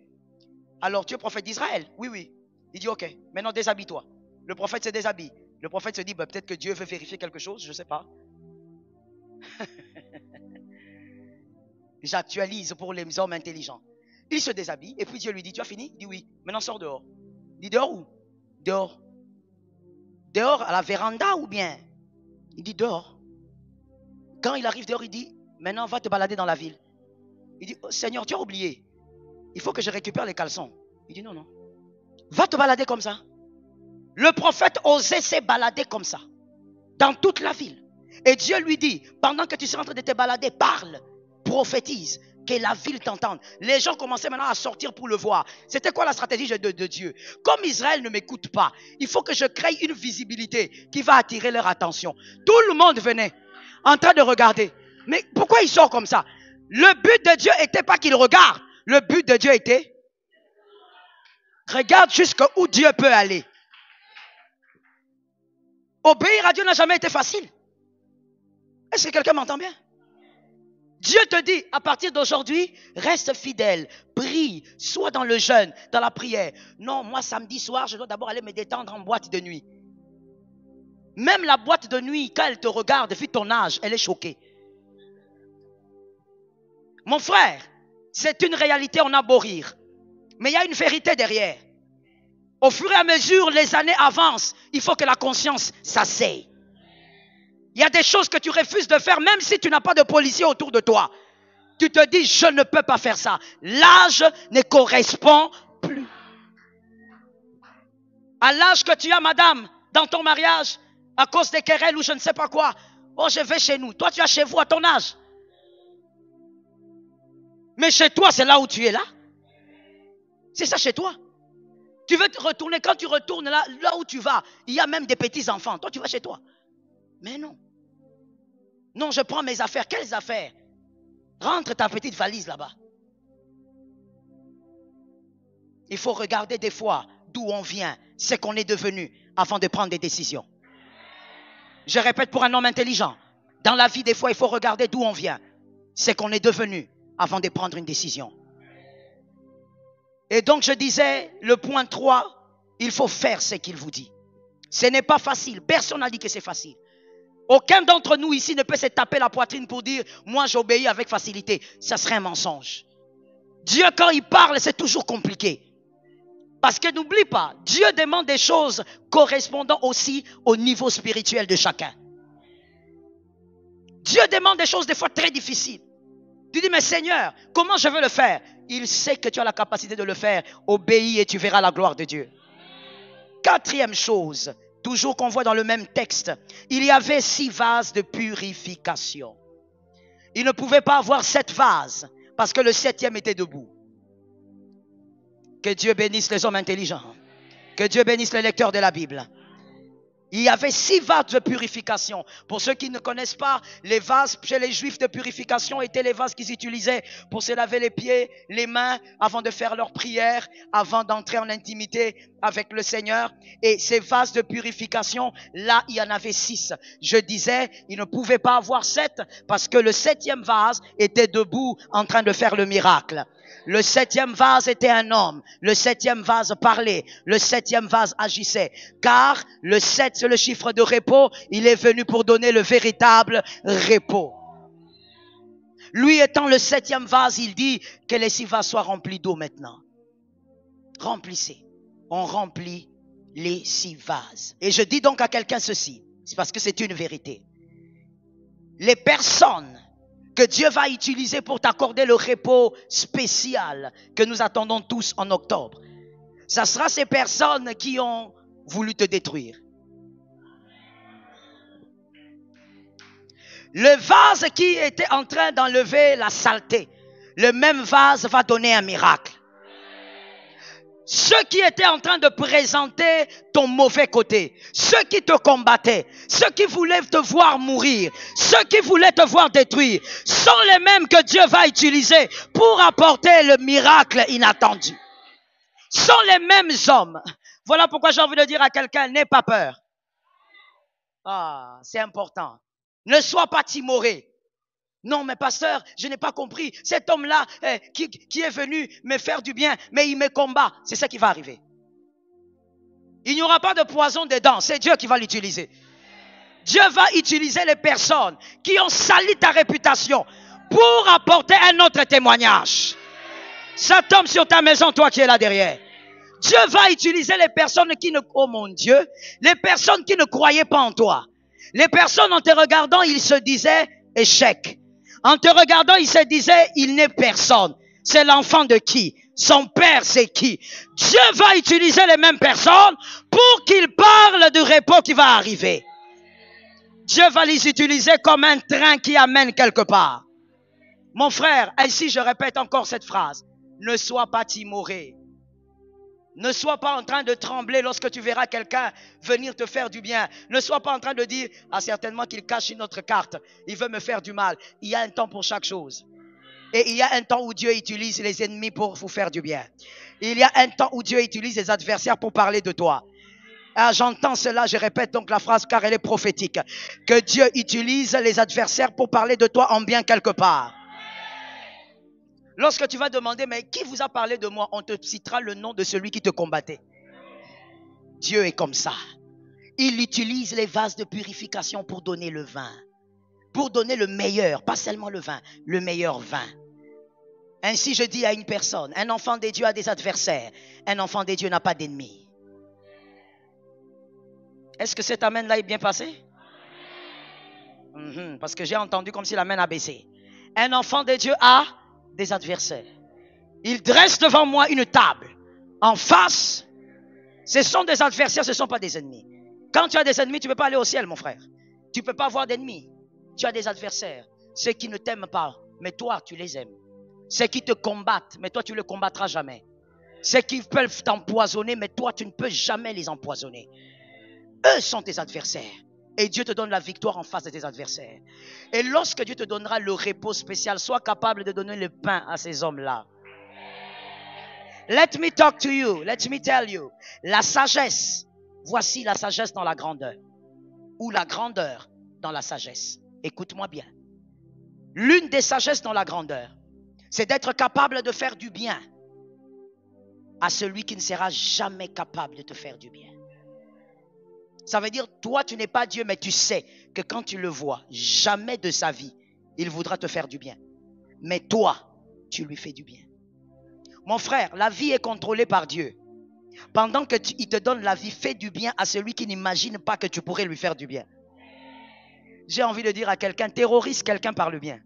Alors, tu es prophète d'Israël? Oui, oui. Il dit, ok. Maintenant, déshabille-toi. Le prophète se déshabille. Le prophète se dit, bah, peut-être que Dieu veut vérifier quelque chose, je ne sais pas. J'actualise pour les hommes intelligents. Il se déshabille et puis Dieu lui dit, tu as fini? Il dit, oui. Maintenant, sors dehors. Il dit, dehors où? Dehors. Dehors à la véranda ou bien? Il dit, dehors. Quand il arrive dehors, il dit, maintenant, va te balader dans la ville. Il dit, oh, Seigneur, tu as oublié. Il faut que je récupère les caleçons. Il dit, non, non. Va te balader comme ça. Le prophète osait se balader comme ça. Dans toute la ville. Et Dieu lui dit, pendant que tu seras en train de te balader, parle, prophétise, que la ville t'entende. Les gens commençaient maintenant à sortir pour le voir. C'était quoi la stratégie de Dieu? Comme Israël ne m'écoute pas, il faut que je crée une visibilité qui va attirer leur attention. Tout le monde venait en train de regarder. Mais pourquoi il sort comme ça? Le but de Dieu n'était pas qu'il regarde. Le but de Dieu était regarde jusqu'où Dieu peut aller. Obéir à Dieu n'a jamais été facile. Est-ce que quelqu'un m'entend bien? Dieu te dit, à partir d'aujourd'hui, reste fidèle, prie, sois dans le jeûne, dans la prière. Non, moi, samedi soir, je dois d'abord aller me détendre en boîte de nuit. Même la boîte de nuit, quand elle te regarde, vu ton âge, elle est choquée. Mon frère, c'est une réalité, on a beau rire. Mais il y a une vérité derrière. Au fur et à mesure, les années avancent, il faut que la conscience s'asseye. Il y a des choses que tu refuses de faire, même si tu n'as pas de policier autour de toi. Tu te dis, je ne peux pas faire ça. L'âge ne correspond plus. À l'âge que tu as, madame, dans ton mariage, à cause des querelles ou je ne sais pas quoi. Oh, je vais chez nous. Toi, tu as chez vous à ton âge. Mais chez toi, c'est là où tu es là. C'est ça chez toi. Tu veux te retourner, quand tu retournes là où tu vas, il y a même des petits-enfants. Toi, tu vas chez toi. Mais non. Non, je prends mes affaires. Quelles affaires? Rentre ta petite valise là-bas. Il faut regarder des fois d'où on vient, ce qu'on est devenu avant de prendre des décisions. Je répète pour un homme intelligent. Dans la vie, des fois, il faut regarder d'où on vient, ce qu'on est devenu avant de prendre une décision. Et donc, je disais, le point 3, il faut faire ce qu'il vous dit. Ce n'est pas facile. Personne n'a dit que c'est facile. Aucun d'entre nous ici ne peut se taper la poitrine pour dire « Moi, j'obéis avec facilité ». Ça serait un mensonge. Dieu, quand il parle, c'est toujours compliqué. Parce que n'oublie pas, Dieu demande des choses correspondant aussi au niveau spirituel de chacun. Dieu demande des choses des fois très difficiles. Tu dis, mais Seigneur, comment je veux le faire? Il sait que tu as la capacité de le faire. Obéis et tu verras la gloire de Dieu. Quatrième chose, toujours qu'on voit dans le même texte, il y avait 6 vases de purification. Il ne pouvait pas avoir 7 vases parce que le 7e était debout. Que Dieu bénisse les hommes intelligents. Que Dieu bénisse les lecteurs de la Bible. Il y avait 6 vases de purification. Pour ceux qui ne connaissent pas, les vases chez les Juifs de purification étaient les vases qu'ils utilisaient pour se laver les pieds, les mains, avant de faire leur prière, avant d'entrer en intimité avec le Seigneur. Et ces vases de purification, là, il y en avait 6. Je disais, il ne pouvait pas avoir 7 parce que le 7e vase était debout en train de faire le miracle. Le 7e vase était un homme. Le 7e vase parlait. Le 7e vase agissait. Car le 7, c'est le chiffre de repos. Il est venu pour donner le véritable repos. Lui étant le 7e vase, il dit que les 6 vases soient remplis d'eau maintenant. Remplissez. On remplit les 6 vases. Et je dis donc à quelqu'un ceci. C'est parce que c'est une vérité. Les personnes que Dieu va utiliser pour t'accorder le repos spécial que nous attendons tous en octobre. Ça sera ces personnes qui ont voulu te détruire. Le vase qui était en train d'enlever la saleté, le même vase va donner un miracle. Ceux qui étaient en train de présenter ton mauvais côté, ceux qui te combattaient, ceux qui voulaient te voir mourir, ceux qui voulaient te voir détruire, sont les mêmes que Dieu va utiliser pour apporter le miracle inattendu. Sont les mêmes hommes. Voilà pourquoi j'ai envie de dire à quelqu'un, n'aie pas peur. Ah, c'est important. Ne sois pas timoré. Non, mais pasteur, je n'ai pas compris. Cet homme-là qui est venu me faire du bien, mais il me combat. C'est ça qui va arriver. Il n'y aura pas de poison dedans. C'est Dieu qui va l'utiliser. Dieu va utiliser les personnes qui ont sali ta réputation pour apporter un autre témoignage. Ça tombe sur ta maison, toi qui es là derrière. Dieu va utiliser les personnes qui ne... Oh mon Dieu, les personnes qui ne croyaient pas en toi. Les personnes en te regardant, ils se disaient échec. En te regardant, il se disait, il n'est personne. C'est l'enfant de qui? Son père, c'est qui? Dieu va utiliser les mêmes personnes pour qu'ils parlent du repos qui va arriver. Dieu va les utiliser comme un train qui amène quelque part. Mon frère, ainsi je répète encore cette phrase. Ne sois pas timoré. Ne sois pas en train de trembler lorsque tu verras quelqu'un venir te faire du bien. Ne sois pas en train de dire, ah certainement qu'il cache une autre carte. Il veut me faire du mal. Il y a un temps pour chaque chose. Et il y a un temps où Dieu utilise les ennemis pour vous faire du bien. Il y a un temps où Dieu utilise les adversaires pour parler de toi. Ah, j'entends cela, je répète donc la phrase car elle est prophétique. Que Dieu utilise les adversaires pour parler de toi en bien quelque part. Lorsque tu vas demander, mais qui vous a parlé de moi? On te citera le nom de celui qui te combattait. Dieu est comme ça. Il utilise les vases de purification pour donner le vin. Pour donner le meilleur, pas seulement le vin, le meilleur vin. Ainsi je dis à une personne, un enfant de Dieu a des adversaires. Un enfant de Dieu n'a pas d'ennemis. Est-ce que cet amen-là est bien passé? Parce que j'ai entendu comme si l'amen a baissé. Un enfant de Dieu a des adversaires. Il dresse devant moi une table. En face, ce sont des adversaires, ce ne sont pas des ennemis. Quand tu as des ennemis, tu ne peux pas aller au ciel, mon frère. Tu ne peux pas avoir d'ennemis. Tu as des adversaires. Ceux qui ne t'aiment pas, mais toi, tu les aimes. Ceux qui te combattent, mais toi, tu ne les combattras jamais. C'est qu'ils peuvent t'empoisonner, mais toi, tu ne peux jamais les empoisonner. Eux sont tes adversaires. Et Dieu te donne la victoire en face de tes adversaires. Et lorsque Dieu te donnera le repos spécial, sois capable de donner le pain à ces hommes-là. Let me talk to you. Let me tell you. La sagesse. Voici la sagesse dans la grandeur. Ou la grandeur dans la sagesse. Écoute-moi bien. L'une des sagesses dans la grandeur, c'est d'être capable de faire du bien à celui qui ne sera jamais capable de te faire du bien. Ça veut dire, toi, tu n'es pas Dieu, mais tu sais que quand tu le vois, jamais de sa vie, il voudra te faire du bien. Mais toi, tu lui fais du bien. Mon frère, la vie est contrôlée par Dieu. Pendant qu'il te donne la vie, fais du bien à celui qui n'imagine pas que tu pourrais lui faire du bien. J'ai envie de dire à quelqu'un, terrorise quelqu'un par le bien.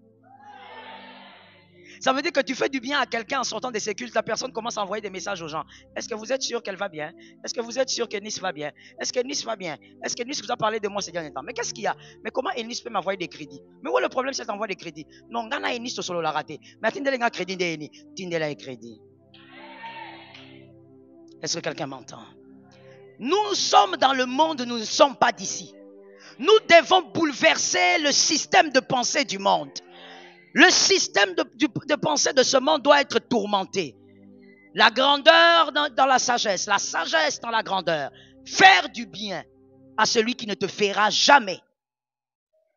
Ça veut dire que tu fais du bien à quelqu'un en sortant de ses cultes. La personne commence à envoyer des messages aux gens. Est-ce que vous êtes sûr qu'elle va bien? Est-ce que vous êtes sûr que Nice va bien? Est-ce que Nice va bien? Est-ce que Nice vous a parlé de moi ces derniers temps? Mais qu'est-ce qu'il y a? Mais comment Nice peut m'envoyer des crédits? Mais où est le problème si elle t'envoie des crédits? Non, Ghana Nice au solo l'a raté. Mais Tindela a crédit de Nice. Tindela a crédit. Est-ce que quelqu'un m'entend? Nous sommes dans le monde, nous ne sommes pas d'ici. Nous devons bouleverser le système de pensée du monde. Le système de pensée de ce monde doit être tourmenté. La grandeur dans la sagesse dans la grandeur. Faire du bien à celui qui ne te fera jamais.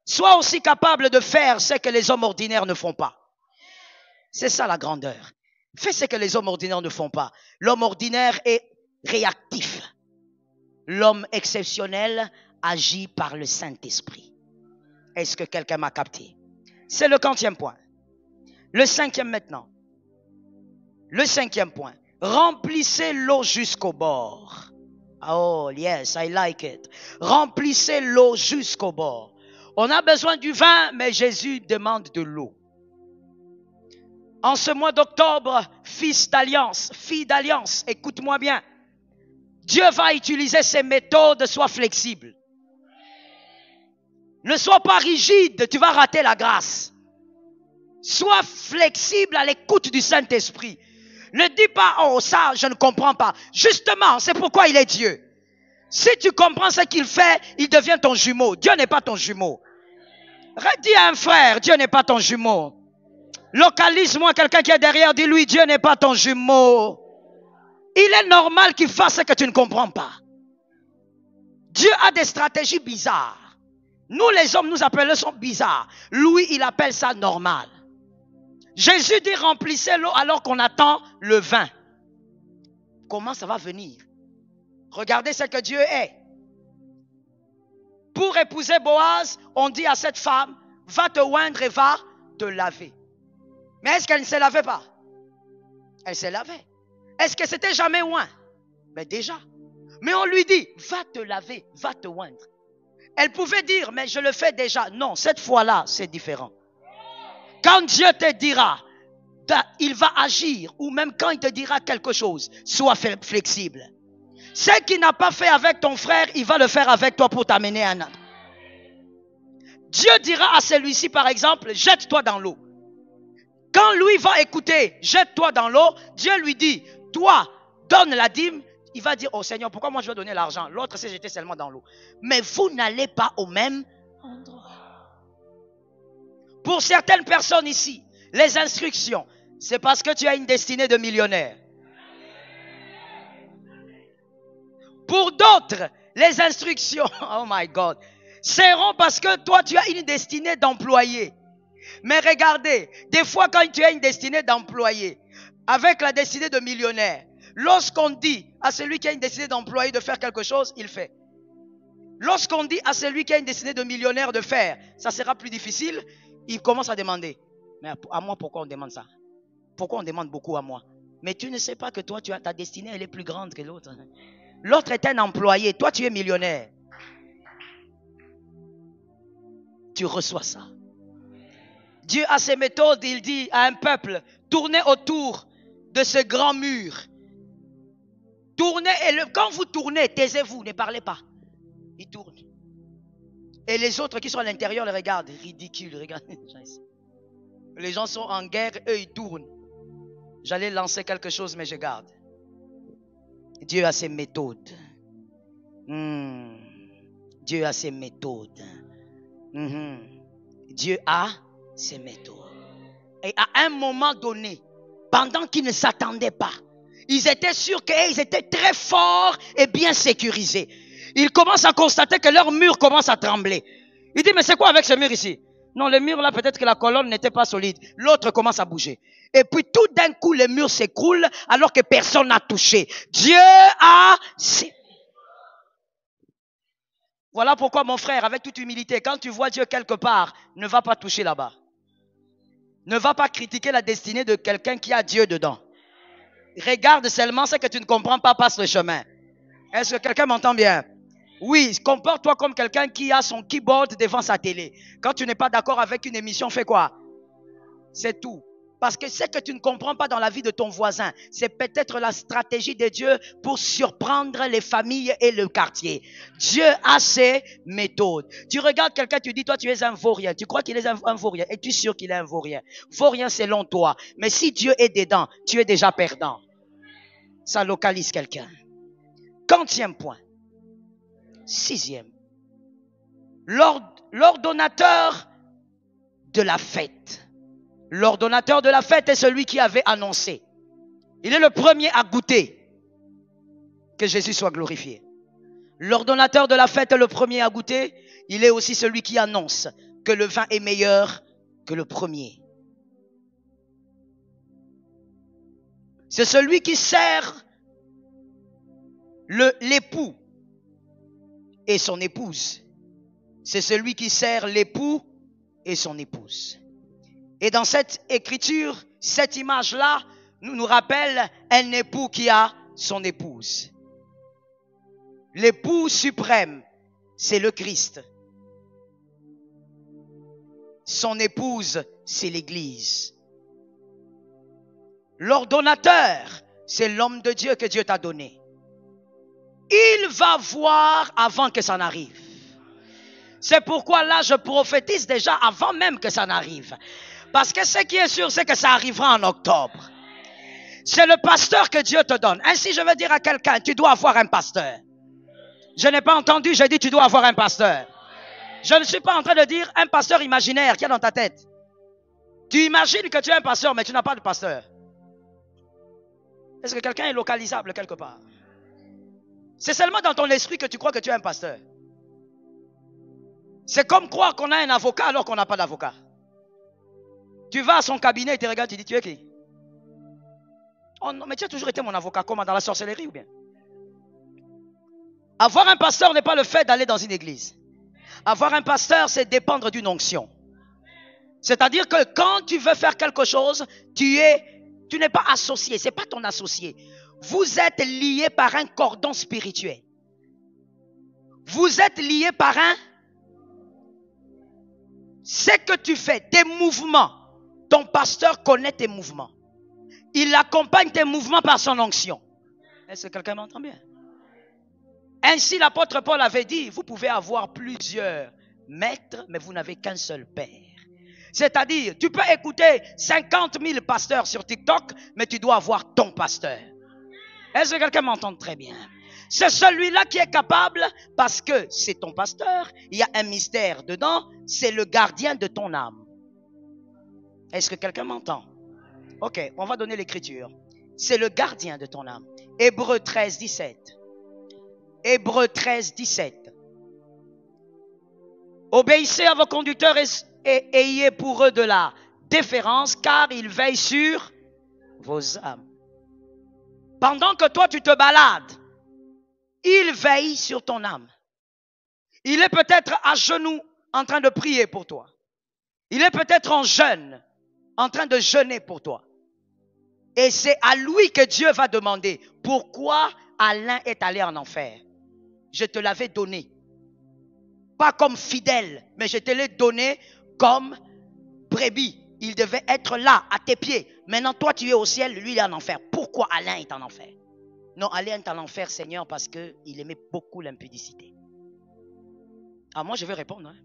Sois aussi capable de faire ce que les hommes ordinaires ne font pas. C'est ça la grandeur. Fais ce que les hommes ordinaires ne font pas. L'homme ordinaire est réactif. L'homme exceptionnel agit par le Saint-Esprit. Est-ce que quelqu'un m'a capté? C'est le 4e point. Le 5e maintenant. Le 5e point. Remplissez l'eau jusqu'au bord. Oh, yes, I like it. Remplissez l'eau jusqu'au bord. On a besoin du vin, mais Jésus demande de l'eau. En ce mois d'octobre, fils d'alliance, fille d'alliance, écoute-moi bien. Dieu va utiliser ses méthodes, sois flexible. Ne sois pas rigide, tu vas rater la grâce. Sois flexible à l'écoute du Saint-Esprit. Ne dis pas, oh ça, je ne comprends pas. Justement, c'est pourquoi il est Dieu. Si tu comprends ce qu'il fait, il devient ton jumeau. Dieu n'est pas ton jumeau. Redis à un frère, Dieu n'est pas ton jumeau. Localise-moi quelqu'un qui est derrière, dis-lui, Dieu n'est pas ton jumeau. Il est normal qu'il fasse ce que tu ne comprends pas. Dieu a des stratégies bizarres. Nous, les hommes, nous appelons ça bizarre. Lui, il appelle ça normal. Jésus dit remplissez l'eau alors qu'on attend le vin. Comment ça va venir? Regardez ce que Dieu est. Pour épouser Boaz, on dit à cette femme, va te oindre et va te laver. Mais est-ce qu'elle ne se lavait pas? Elle se lavait. Est-ce que c'était jamais oint? Mais déjà. Mais on lui dit, va te laver, va te oindre. Elle pouvait dire, mais je le fais déjà. Non, cette fois-là, c'est différent. Quand Dieu te dira, il va agir, ou même quand il te dira quelque chose, sois flexible. Ce qu'il n'a pas fait avec ton frère, il va le faire avec toi pour t'amener un autre. Dieu dira à celui-ci, par exemple, jette-toi dans l'eau. Quand lui va écouter, jette-toi dans l'eau, Dieu lui dit, toi, donne la dîme. Il va dire, oh Seigneur, pourquoi moi je dois donner l'argent? L'autre s'est jeté seulement dans l'eau. Mais vous n'allez pas au même endroit. Pour certaines personnes ici, les instructions, c'est parce que tu as une destinée de millionnaire. Pour d'autres, les instructions, oh my God, seront parce que toi tu as une destinée d'employé. Mais regardez, des fois quand tu as une destinée d'employé, avec la destinée de millionnaire, lorsqu'on dit à celui qui a une destinée d'employé de faire quelque chose, il fait. Lorsqu'on dit à celui qui a une destinée de millionnaire de faire, ça sera plus difficile, il commence à demander. Mais à moi, pourquoi on demande ça? Pourquoi on demande beaucoup à moi? Mais tu ne sais pas que toi, ta destinée, elle est plus grande que l'autre. L'autre est un employé, toi tu es millionnaire. Tu reçois ça. Dieu a ses méthodes, il dit à un peuple, tournez autour de ce grand mur. Tournez, quand vous tournez, taisez-vous, ne parlez pas. Il tourne. Et les autres qui sont à l'intérieur les regardent, ridicule, regardez. Les gens sont en guerre, eux ils tournent. J'allais lancer quelque chose, mais je garde. Dieu a ses méthodes. Dieu a ses méthodes. Dieu a ses méthodes. Et à un moment donné, pendant qu'ils ne s'attendaient pas, ils étaient sûrs qu'ils étaient très forts et bien sécurisés. Ils commencent à constater que leur mur commence à trembler. Il dit, mais c'est quoi avec ce mur ici? Non, le mur là, peut-être que la colonne n'était pas solide. L'autre commence à bouger. Et puis tout d'un coup, le mur s'écroule alors que personne n'a touché. Dieu a... Voilà pourquoi, mon frère, avec toute humilité, quand tu vois Dieu quelque part, ne va pas toucher là-bas. Ne va pas critiquer la destinée de quelqu'un qui a Dieu dedans. Regarde seulement ce que tu ne comprends pas, passe le chemin. Est-ce que quelqu'un m'entend bien? Oui, comporte-toi comme quelqu'un qui a son keyboard devant sa télé. Quand tu n'es pas d'accord avec une émission, fais quoi? C'est tout. Parce que ce que tu ne comprends pas dans la vie de ton voisin, c'est peut-être la stratégie de Dieu pour surprendre les familles et le quartier. Dieu a ses méthodes. Tu regardes quelqu'un, tu dis, toi tu es un vaurien. Tu crois qu'il est un vaurien. Es-tu sûr qu'il est un vaurien? Vaurien selon toi. Mais si Dieu est dedans, tu es déjà perdant. Ça localise quelqu'un. Quantième point. Sixième. L'ordonnateur de la fête. L'ordonnateur de la fête est celui qui avait annoncé. Il est le premier à goûter. Que Jésus soit glorifié. L'ordonnateur de la fête est le premier à goûter. Il est aussi celui qui annonce que le vin est meilleur que le premier. C'est celui qui sert l'époux et son épouse. C'est celui qui sert l'époux et son épouse. Et dans cette écriture, cette image-là nous rappelle un époux qui a son épouse. L'époux suprême, c'est le Christ. Son épouse, c'est l'Église. L'ordonnateur, c'est l'homme de Dieu que Dieu t'a donné. Il va voir avant que ça n'arrive. C'est pourquoi là, je prophétise déjà avant même que ça n'arrive. Parce que ce qui est sûr, c'est que ça arrivera en octobre. C'est le pasteur que Dieu te donne. Ainsi, je veux dire à quelqu'un, tu dois avoir un pasteur. Je n'ai pas entendu, j'ai dit tu dois avoir un pasteur. Je ne suis pas en train de dire un pasteur imaginaire qui est dans ta tête. Tu imagines que tu es un pasteur, mais tu n'as pas de pasteur. Est-ce que quelqu'un est localisable quelque part? C'est seulement dans ton esprit que tu crois que tu es un pasteur. C'est comme croire qu'on a un avocat alors qu'on n'a pas d'avocat. Tu vas à son cabinet et tu regardes, tu dis, tu es qui? Oh non, mais tu as toujours été mon avocat, comment, dans la sorcellerie ou bien? Avoir un pasteur n'est pas le fait d'aller dans une église. Avoir un pasteur, c'est dépendre d'une onction. C'est-à-dire que quand tu veux faire quelque chose, tu n'es pas associé, c'est pas ton associé. Vous êtes liés par un cordon spirituel. Vous êtes liés par un... Ce que tu fais, tes mouvements, ton pasteur connaît tes mouvements. Il accompagne tes mouvements par son onction. Est-ce que quelqu'un m'entend bien? Ainsi, l'apôtre Paul avait dit, vous pouvez avoir plusieurs maîtres, mais vous n'avez qu'un seul père. C'est-à-dire, tu peux écouter 50 000 pasteurs sur TikTok, mais tu dois avoir ton pasteur. Est-ce que quelqu'un m'entend très bien? C'est celui-là qui est capable, parce que c'est ton pasteur, il y a un mystère dedans, c'est le gardien de ton âme. Est-ce que quelqu'un m'entend? Ok, on va donner l'écriture. C'est le gardien de ton âme. Hébreux 13, 17. Hébreux 13, 17. Obéissez à vos conducteurs et ayez pour eux de la déférence, car ils veillent sur vos âmes. Pendant que toi tu te balades, il veille sur ton âme. Il est peut-être à genoux en train de prier pour toi. Il est peut-être en jeûne, en train de jeûner pour toi. Et c'est à lui que Dieu va demander pourquoi Alain est allé en enfer. Je te l'avais donné. Pas comme fidèle, mais je te l'ai donné comme brebis. Il devait être là, à tes pieds. Maintenant, toi, tu es au ciel, lui, il est en enfer. Pourquoi Alain est en enfer? Non, Alain est en enfer, Seigneur, parce qu'il aimait beaucoup l'impudicité. Ah, moi, je vais répondre. Hein?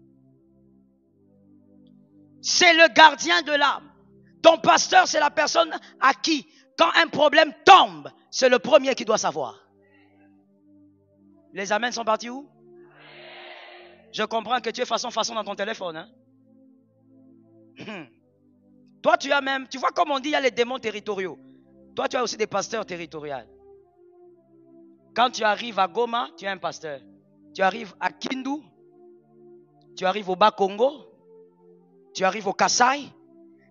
C'est le gardien de l'âme. Ton pasteur, c'est la personne à qui, quand un problème tombe, c'est le premier qui doit savoir. Les amens sont partis où? Je comprends que tu es façon dans ton téléphone. Hein? Toi, tu as même, tu vois comme on dit, il y a les démons territoriaux. Toi, tu as aussi des pasteurs territoriaux. Quand tu arrives à Goma, tu as un pasteur. Tu arrives à Kindu, tu arrives au Bas-Congo, tu arrives au Kassai.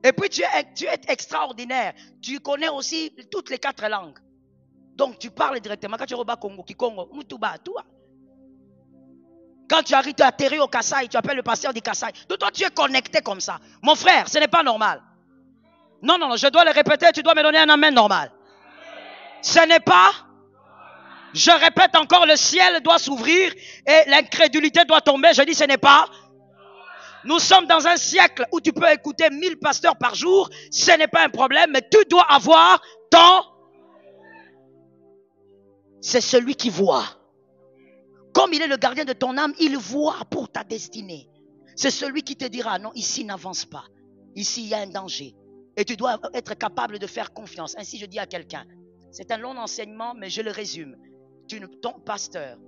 Et puis tu es extraordinaire. Tu connais aussi toutes les 4 langues. Donc tu parles directement. Quand tu es au Bas-Congo, Kikongo, Mutuba, toi. Quand tu arrives, tu atterris au Kassai, tu appelles le pasteur du Kassai. Donc toi, tu es connecté comme ça. Mon frère, ce n'est pas normal. Non, je dois le répéter, tu dois me donner un amen normal. Ce n'est pas... Je répète encore, le ciel doit s'ouvrir et l'incrédulité doit tomber. Je dis, ce n'est pas... Nous sommes dans un siècle où tu peux écouter 1000 pasteurs par jour. Ce n'est pas un problème, mais tu dois avoir ton... C'est celui qui voit. Comme il est le gardien de ton âme, il voit pour ta destinée. C'est celui qui te dira, non, ici n'avance pas. Ici, il y a un danger. Et tu dois être capable de faire confiance. Ainsi, je dis à quelqu'un, c'est un long enseignement, mais je le résume. Ton pasteur,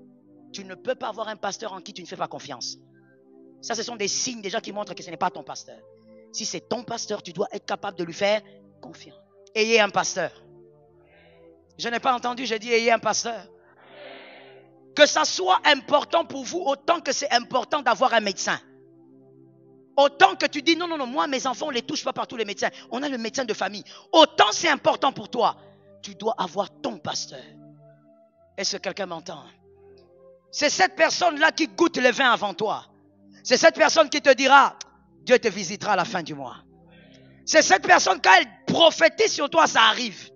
tu ne peux pas avoir un pasteur en qui tu ne fais pas confiance. Ça, ce sont des signes déjà qui montrent que ce n'est pas ton pasteur. Si c'est ton pasteur, tu dois être capable de lui faire confiance. Ayez un pasteur. Je n'ai pas entendu, j'ai dit ayez un pasteur. Que ça soit important pour vous autant que c'est important d'avoir un médecin. Autant que tu dis non, moi mes enfants on ne les touche pas par tous les médecins. On a le médecin de famille. Autant c'est important pour toi. Tu dois avoir ton pasteur. Est-ce que quelqu'un m'entend? C'est cette personne-là qui goûte le vin avant toi. C'est cette personne qui te dira, Dieu te visitera à la fin du mois. C'est cette personne, quand elle prophétise sur toi, ça arrive.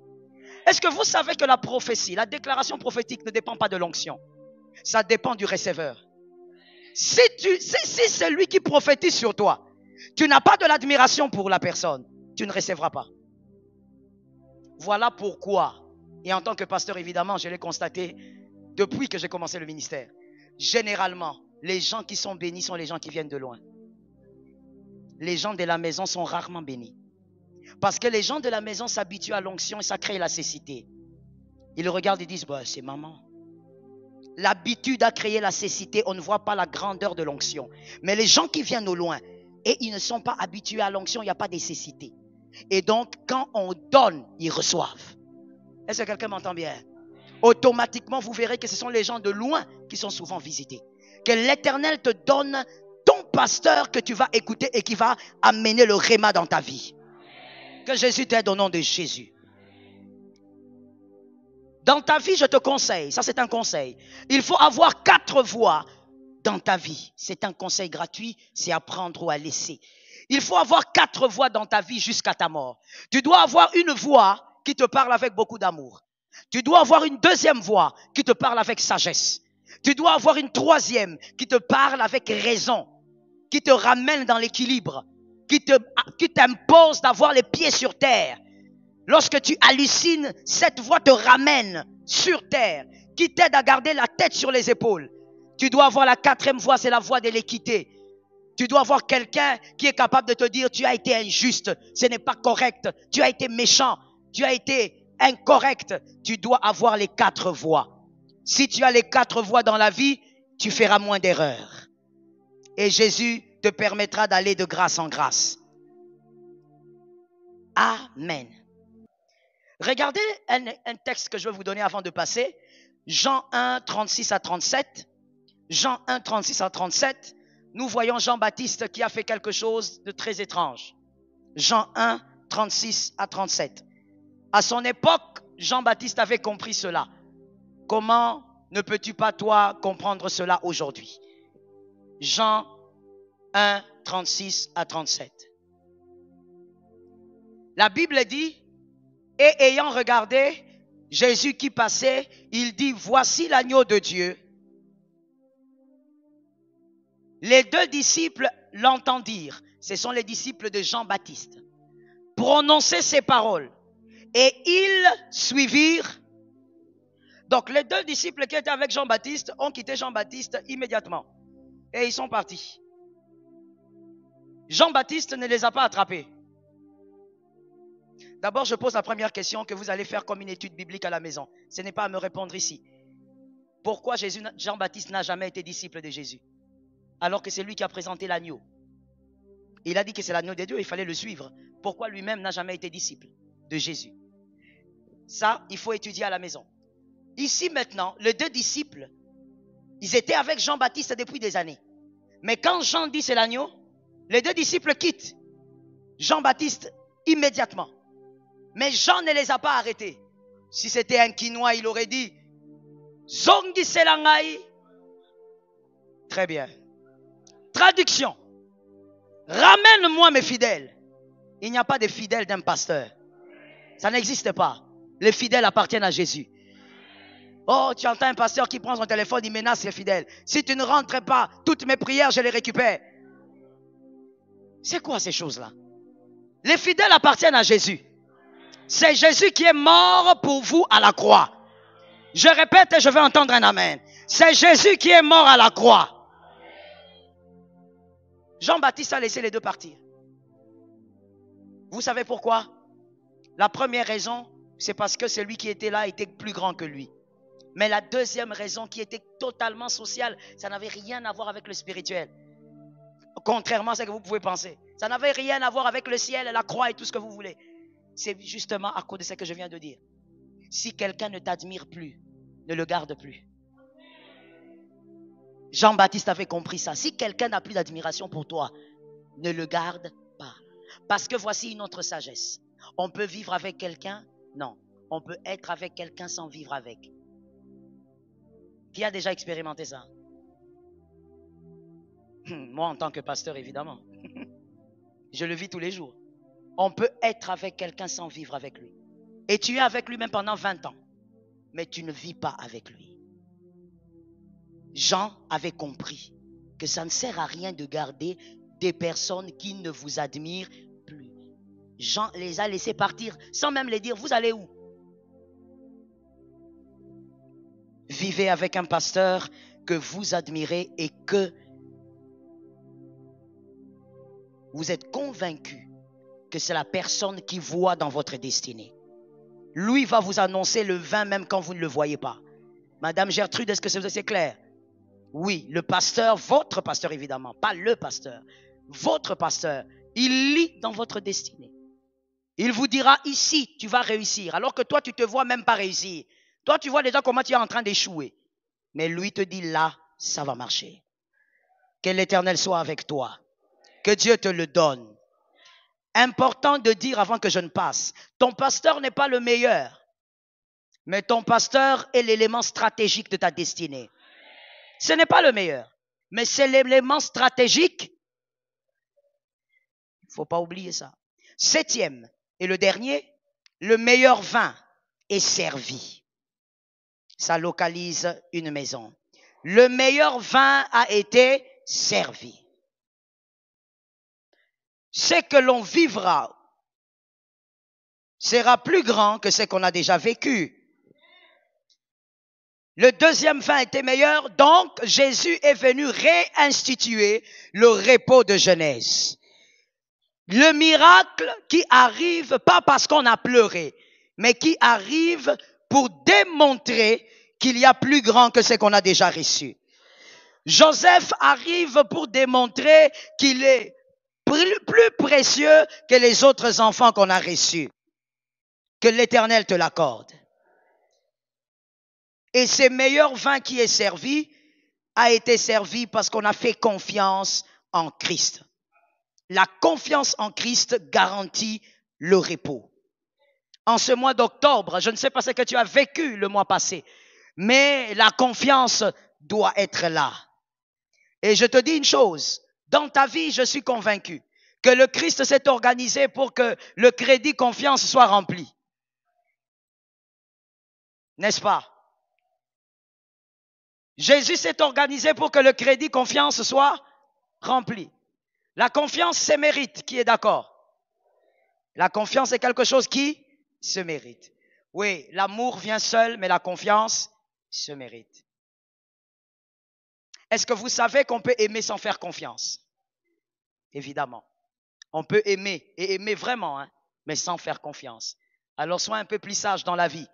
Est-ce que vous savez que la prophétie, la déclaration prophétique ne dépend pas de l'onction? Ça dépend du receveur. Si celui qui prophétise sur toi, tu n'as pas de l'admiration pour la personne, tu ne recevras pas. Voilà pourquoi, et en tant que pasteur évidemment, je l'ai constaté depuis que j'ai commencé le ministère. Généralement, les gens qui sont bénis sont les gens qui viennent de loin. Les gens de la maison sont rarement bénis. Parce que les gens de la maison s'habituent à l'onction et ça crée la cécité. Ils regardent et disent, c'est maman. L'habitude a créé la cécité, on ne voit pas la grandeur de l'onction. Mais les gens qui viennent au loin et ils ne sont pas habitués à l'onction, il n'y a pas de cécité. Et donc, quand on donne, ils reçoivent. Est-ce que quelqu'un m'entend bien? Automatiquement, vous verrez que ce sont les gens de loin qui sont souvent visités. Que l'Éternel te donne ton pasteur que tu vas écouter et qui va amener le réma dans ta vie. Que Jésus t'aide au nom de Jésus. Dans ta vie, je te conseille, ça c'est un conseil. Il faut avoir 4 voies dans ta vie. C'est un conseil gratuit, c'est à prendre ou à laisser. Il faut avoir 4 voies dans ta vie jusqu'à ta mort. Tu dois avoir une voix qui te parle avec beaucoup d'amour. Tu dois avoir une deuxième voix qui te parle avec sagesse. Tu dois avoir une troisième qui te parle avec raison, qui te ramène dans l'équilibre, qui t'impose d'avoir les pieds sur terre. Lorsque tu hallucines, cette voix te ramène sur terre, qui t'aide à garder la tête sur les épaules. Tu dois avoir la 4e voie, c'est la voie de l'équité. Tu dois avoir quelqu'un qui est capable de te dire, tu as été injuste, ce n'est pas correct, tu as été méchant, tu as été incorrect. Tu dois avoir les 4 voies. Si tu as les 4 voies dans la vie, tu feras moins d'erreurs. Et Jésus te permettra d'aller de grâce en grâce. Amen. Regardez un texte que je vais vous donner avant de passer. Jean 1, 36 à 37. Jean 1, 36 à 37. Nous voyons Jean-Baptiste qui a fait quelque chose de très étrange. Jean 1, 36 à 37. À son époque, Jean-Baptiste avait compris cela. Comment ne peux-tu pas, toi, comprendre cela aujourd'hui? Jean 1, 36 à 37. La Bible dit, et ayant regardé Jésus qui passait, il dit, voici l'agneau de Dieu. Les 2 disciples l'entendirent. Ce sont les disciples de Jean-Baptiste. Prononcer ces paroles. Et ils suivirent. Donc les 2 disciples qui étaient avec Jean-Baptiste ont quitté Jean-Baptiste immédiatement. Et ils sont partis. Jean-Baptiste ne les a pas attrapés. D'abord, je pose la première question que vous allez faire comme une étude biblique à la maison. Ce n'est pas à me répondre ici. Pourquoi Jean-Baptiste n'a jamais été disciple de Jésus? Alors que c'est lui qui a présenté l'agneau. Il a dit que c'est l'agneau de Dieu, il fallait le suivre. Pourquoi lui-même n'a jamais été disciple de Jésus? Ça, il faut étudier à la maison. Ici maintenant, les deux disciples, ils étaient avec Jean-Baptiste depuis des années. Mais quand Jean dit c'est l'agneau, les deux disciples quittent Jean-Baptiste immédiatement. Mais Jean ne les a pas arrêtés. Si c'était un Quinois, il aurait dit Zongi selangai. Très bien. Traduction. Ramène-moi mes fidèles. Il n'y a pas de fidèles d'un pasteur. Ça n'existe pas. Les fidèles appartiennent à Jésus. Oh, tu entends un pasteur qui prend son téléphone, il menace les fidèles. Si tu ne rentres pas, toutes mes prières, je les récupère. C'est quoi ces choses-là? Les fidèles appartiennent à Jésus. C'est Jésus qui est mort pour vous à la croix. Je répète et je veux entendre un amen. C'est Jésus qui est mort à la croix. Jean-Baptiste a laissé les deux partir. Vous savez pourquoi? La première raison, c'est parce que celui qui était là était plus grand que lui. Mais la deuxième raison, qui était totalement sociale, ça n'avait rien à voir avec le spirituel. Contrairement à ce que vous pouvez penser. Ça n'avait rien à voir avec le ciel, la croix et tout ce que vous voulez. C'est justement à cause de ce que je viens de dire. Si quelqu'un ne t'admire plus, ne le garde plus. Jean-Baptiste avait compris ça. Si quelqu'un n'a plus d'admiration pour toi, ne le garde pas. Parce que voici une autre sagesse. On peut vivre avec quelqu'un? Non. On peut être avec quelqu'un sans vivre avec. Qui a déjà expérimenté ça? Moi, en tant que pasteur, évidemment. Je le vis tous les jours. On peut être avec quelqu'un sans vivre avec lui. Et tu es avec lui même pendant 20 ans. Mais tu ne vis pas avec lui. Jean avait compris que ça ne sert à rien de garder des personnes qui ne vous admirent plus. Jean les a laissés partir sans même les dire, vous allez où? Vivez avec un pasteur que vous admirez et que vous êtes convaincu que c'est la personne qui voit dans votre destinée. Lui va vous annoncer le vin même quand vous ne le voyez pas. Madame Gertrude, est-ce que c'est clair? Oui, le pasteur, votre pasteur évidemment, pas le pasteur, votre pasteur, il lit dans votre destinée. Il vous dira ici, tu vas réussir, alors que toi, tu ne te vois même pas réussir. Toi, tu vois déjà comment tu es en train d'échouer. Mais lui te dit là, ça va marcher. Que l'Éternel soit avec toi. Que Dieu te le donne. Important de dire avant que je ne passe, ton pasteur n'est pas le meilleur, mais ton pasteur est l'élément stratégique de ta destinée. Ce n'est pas le meilleur, mais c'est l'élément stratégique. Il ne faut pas oublier ça. 7e et le dernier, le meilleur vin est servi. Ça localise une maison. Le meilleur vin a été servi. Ce que l'on vivra sera plus grand que ce qu'on a déjà vécu. Le deuxième vin était meilleur, donc Jésus est venu réinstituer le repos de jeunesse. Le miracle qui arrive pas parce qu'on a pleuré, mais qui arrive pour démontrer qu'il y a plus grand que ce qu'on a déjà reçu. Joseph arrive pour démontrer qu'il est plus précieux que les autres enfants qu'on a reçus. Que l'Éternel te l'accorde. Et ce meilleur vin qui est servi a été servi parce qu'on a fait confiance en Christ. La confiance en Christ garantit le repos. En ce mois d'octobre, je ne sais pas ce que tu as vécu le mois passé, mais la confiance doit être là. Et je te dis une chose, dans ta vie, je suis convaincu que le Christ s'est organisé pour que le crédit confiance soit rempli. N'est-ce pas? Jésus s'est organisé pour que le crédit confiance soit rempli. La confiance, c'est mérite. Qui est d'accord? La confiance est quelque chose qui se mérite. Oui, l'amour vient seul, mais la confiance se mérite. Est-ce que vous savez qu'on peut aimer sans faire confiance? Évidemment. On peut aimer, et aimer vraiment, mais sans faire confiance. Alors sois un peu plus sage dans la vie.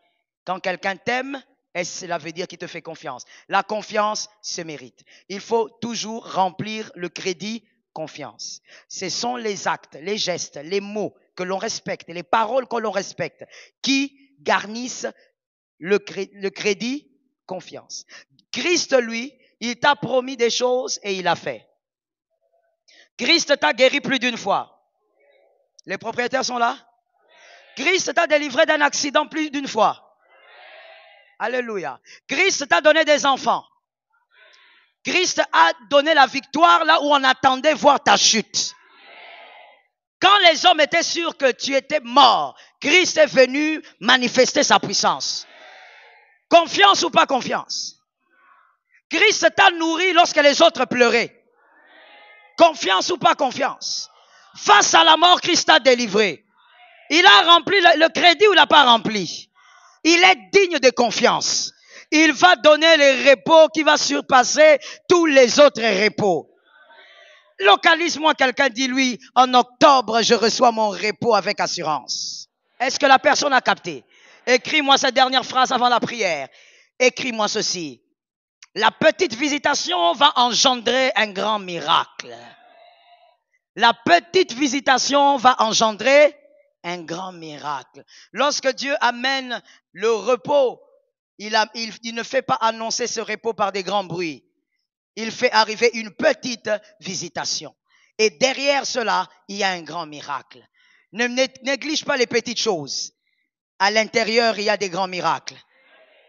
Quand quelqu'un t'aime, Et cela veut dire qu'il te fait confiance. La confiance se mérite. Il faut toujours remplir le crédit confiance. Ce sont les actes, les gestes, les mots que l'on respecte, les paroles que l'on respecte qui garnissent le crédit confiance. Christ, lui, il t'a promis des choses et il a fait. Christ t'a guéri plus d'une fois. Les propriétaires sont là? Christ t'a délivré d'un accident plus d'une fois. Alléluia. Christ t'a donné des enfants. Christ a donné la victoire là où on attendait voir ta chute. Quand les hommes étaient sûrs que tu étais mort, Christ est venu manifester sa puissance. Confiance ou pas confiance? Christ t'a nourri lorsque les autres pleuraient. Confiance ou pas confiance? Face à la mort, Christ t'a délivré. Il a rempli le crédit ou il l'a pas rempli? Il est digne de confiance. Il va donner le repos qui va surpasser tous les autres repos. Localise-moi quelqu'un, dis-lui, en octobre, je reçois mon repos avec assurance. Est-ce que la personne a capté? Écris-moi cette dernière phrase avant la prière. Écris-moi ceci. La petite visitation va engendrer un grand miracle. La petite visitation va engendrer un grand miracle. Lorsque Dieu amène le repos, il ne fait pas annoncer ce repos par des grands bruits. Il fait arriver une petite visitation. Et derrière cela, il y a un grand miracle. Ne néglige pas les petites choses. À l'intérieur, il y a des grands miracles.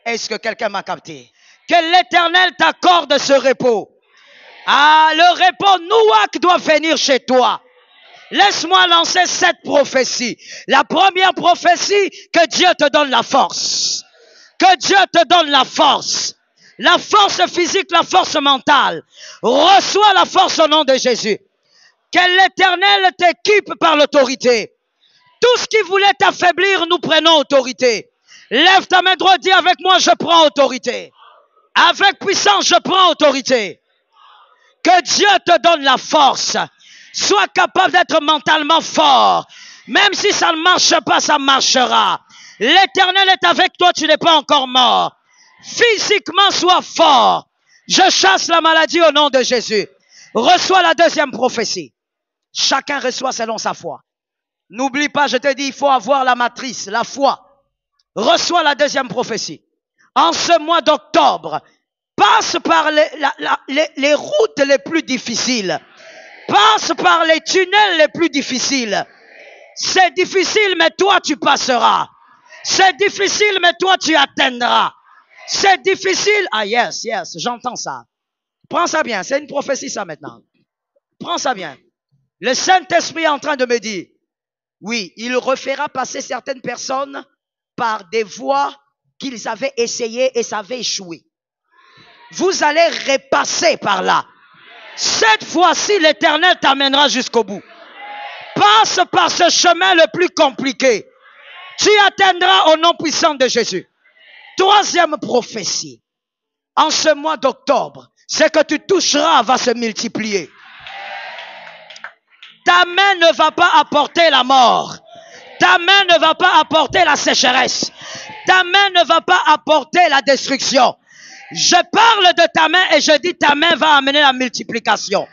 Est-ce que quelqu'un m'a capté? Que l'Éternel t'accorde ce repos. Ah, le repos nouak doit venir chez toi. Laisse-moi lancer 7 prophéties. La première prophétie, que Dieu te donne la force. Que Dieu te donne la force. La force physique, la force mentale. Reçois la force au nom de Jésus. Que l'Éternel t'équipe par l'autorité. Tout ce qui voulait t'affaiblir, nous prenons autorité. Lève ta main droite, dis avec moi, je prends autorité. Avec puissance, je prends autorité. Que Dieu te donne la force. Sois capable d'être mentalement fort. Même si ça ne marche pas, ça marchera. L'Éternel est avec toi, tu n'es pas encore mort. Physiquement, sois fort. Je chasse la maladie au nom de Jésus. Reçois la deuxième prophétie. Chacun reçoit selon sa foi. N'oublie pas, je te dis, il faut avoir la matrice, la foi. Reçois la deuxième prophétie. En ce mois d'octobre, passe par les routes les plus difficiles. Passe par les tunnels les plus difficiles. C'est difficile, mais toi tu passeras. C'est difficile, mais toi tu atteindras. C'est difficile. Ah yes, j'entends ça. Prends ça bien, c'est une prophétie ça maintenant. Prends ça bien. Le Saint-Esprit est en train de me dire, oui, il refera passer certaines personnes par des voies qu'ils avaient essayées et ça avait échoué. Vous allez repasser par là. Cette fois-ci, l'Éternel t'amènera jusqu'au bout. Passe par ce chemin le plus compliqué. Tu atteindras au nom puissant de Jésus. Troisième prophétie. En ce mois d'octobre, ce que tu toucheras va se multiplier. Ta main ne va pas apporter la mort. Ta main ne va pas apporter la sécheresse. Ta main ne va pas apporter la destruction. Je parle de ta main et je dis ta main va amener la multiplication.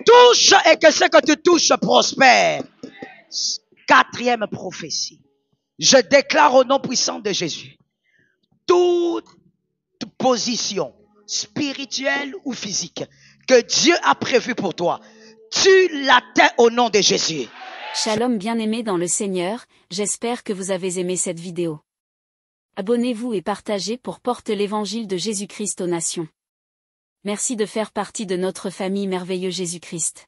Touche et que ce que tu touches prospère. Quatrième prophétie. Je déclare au nom puissant de Jésus. Toute position spirituelle ou physique que Dieu a prévue pour toi, tu l'atteins au nom de Jésus. Shalom bien-aimés dans le Seigneur, j'espère que vous avez aimé cette vidéo. Abonnez-vous et partagez pour porter l'évangile de Jésus-Christ aux nations. Merci de faire partie de notre famille merveilleuse Jésus-Christ.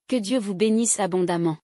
Que Dieu vous bénisse abondamment.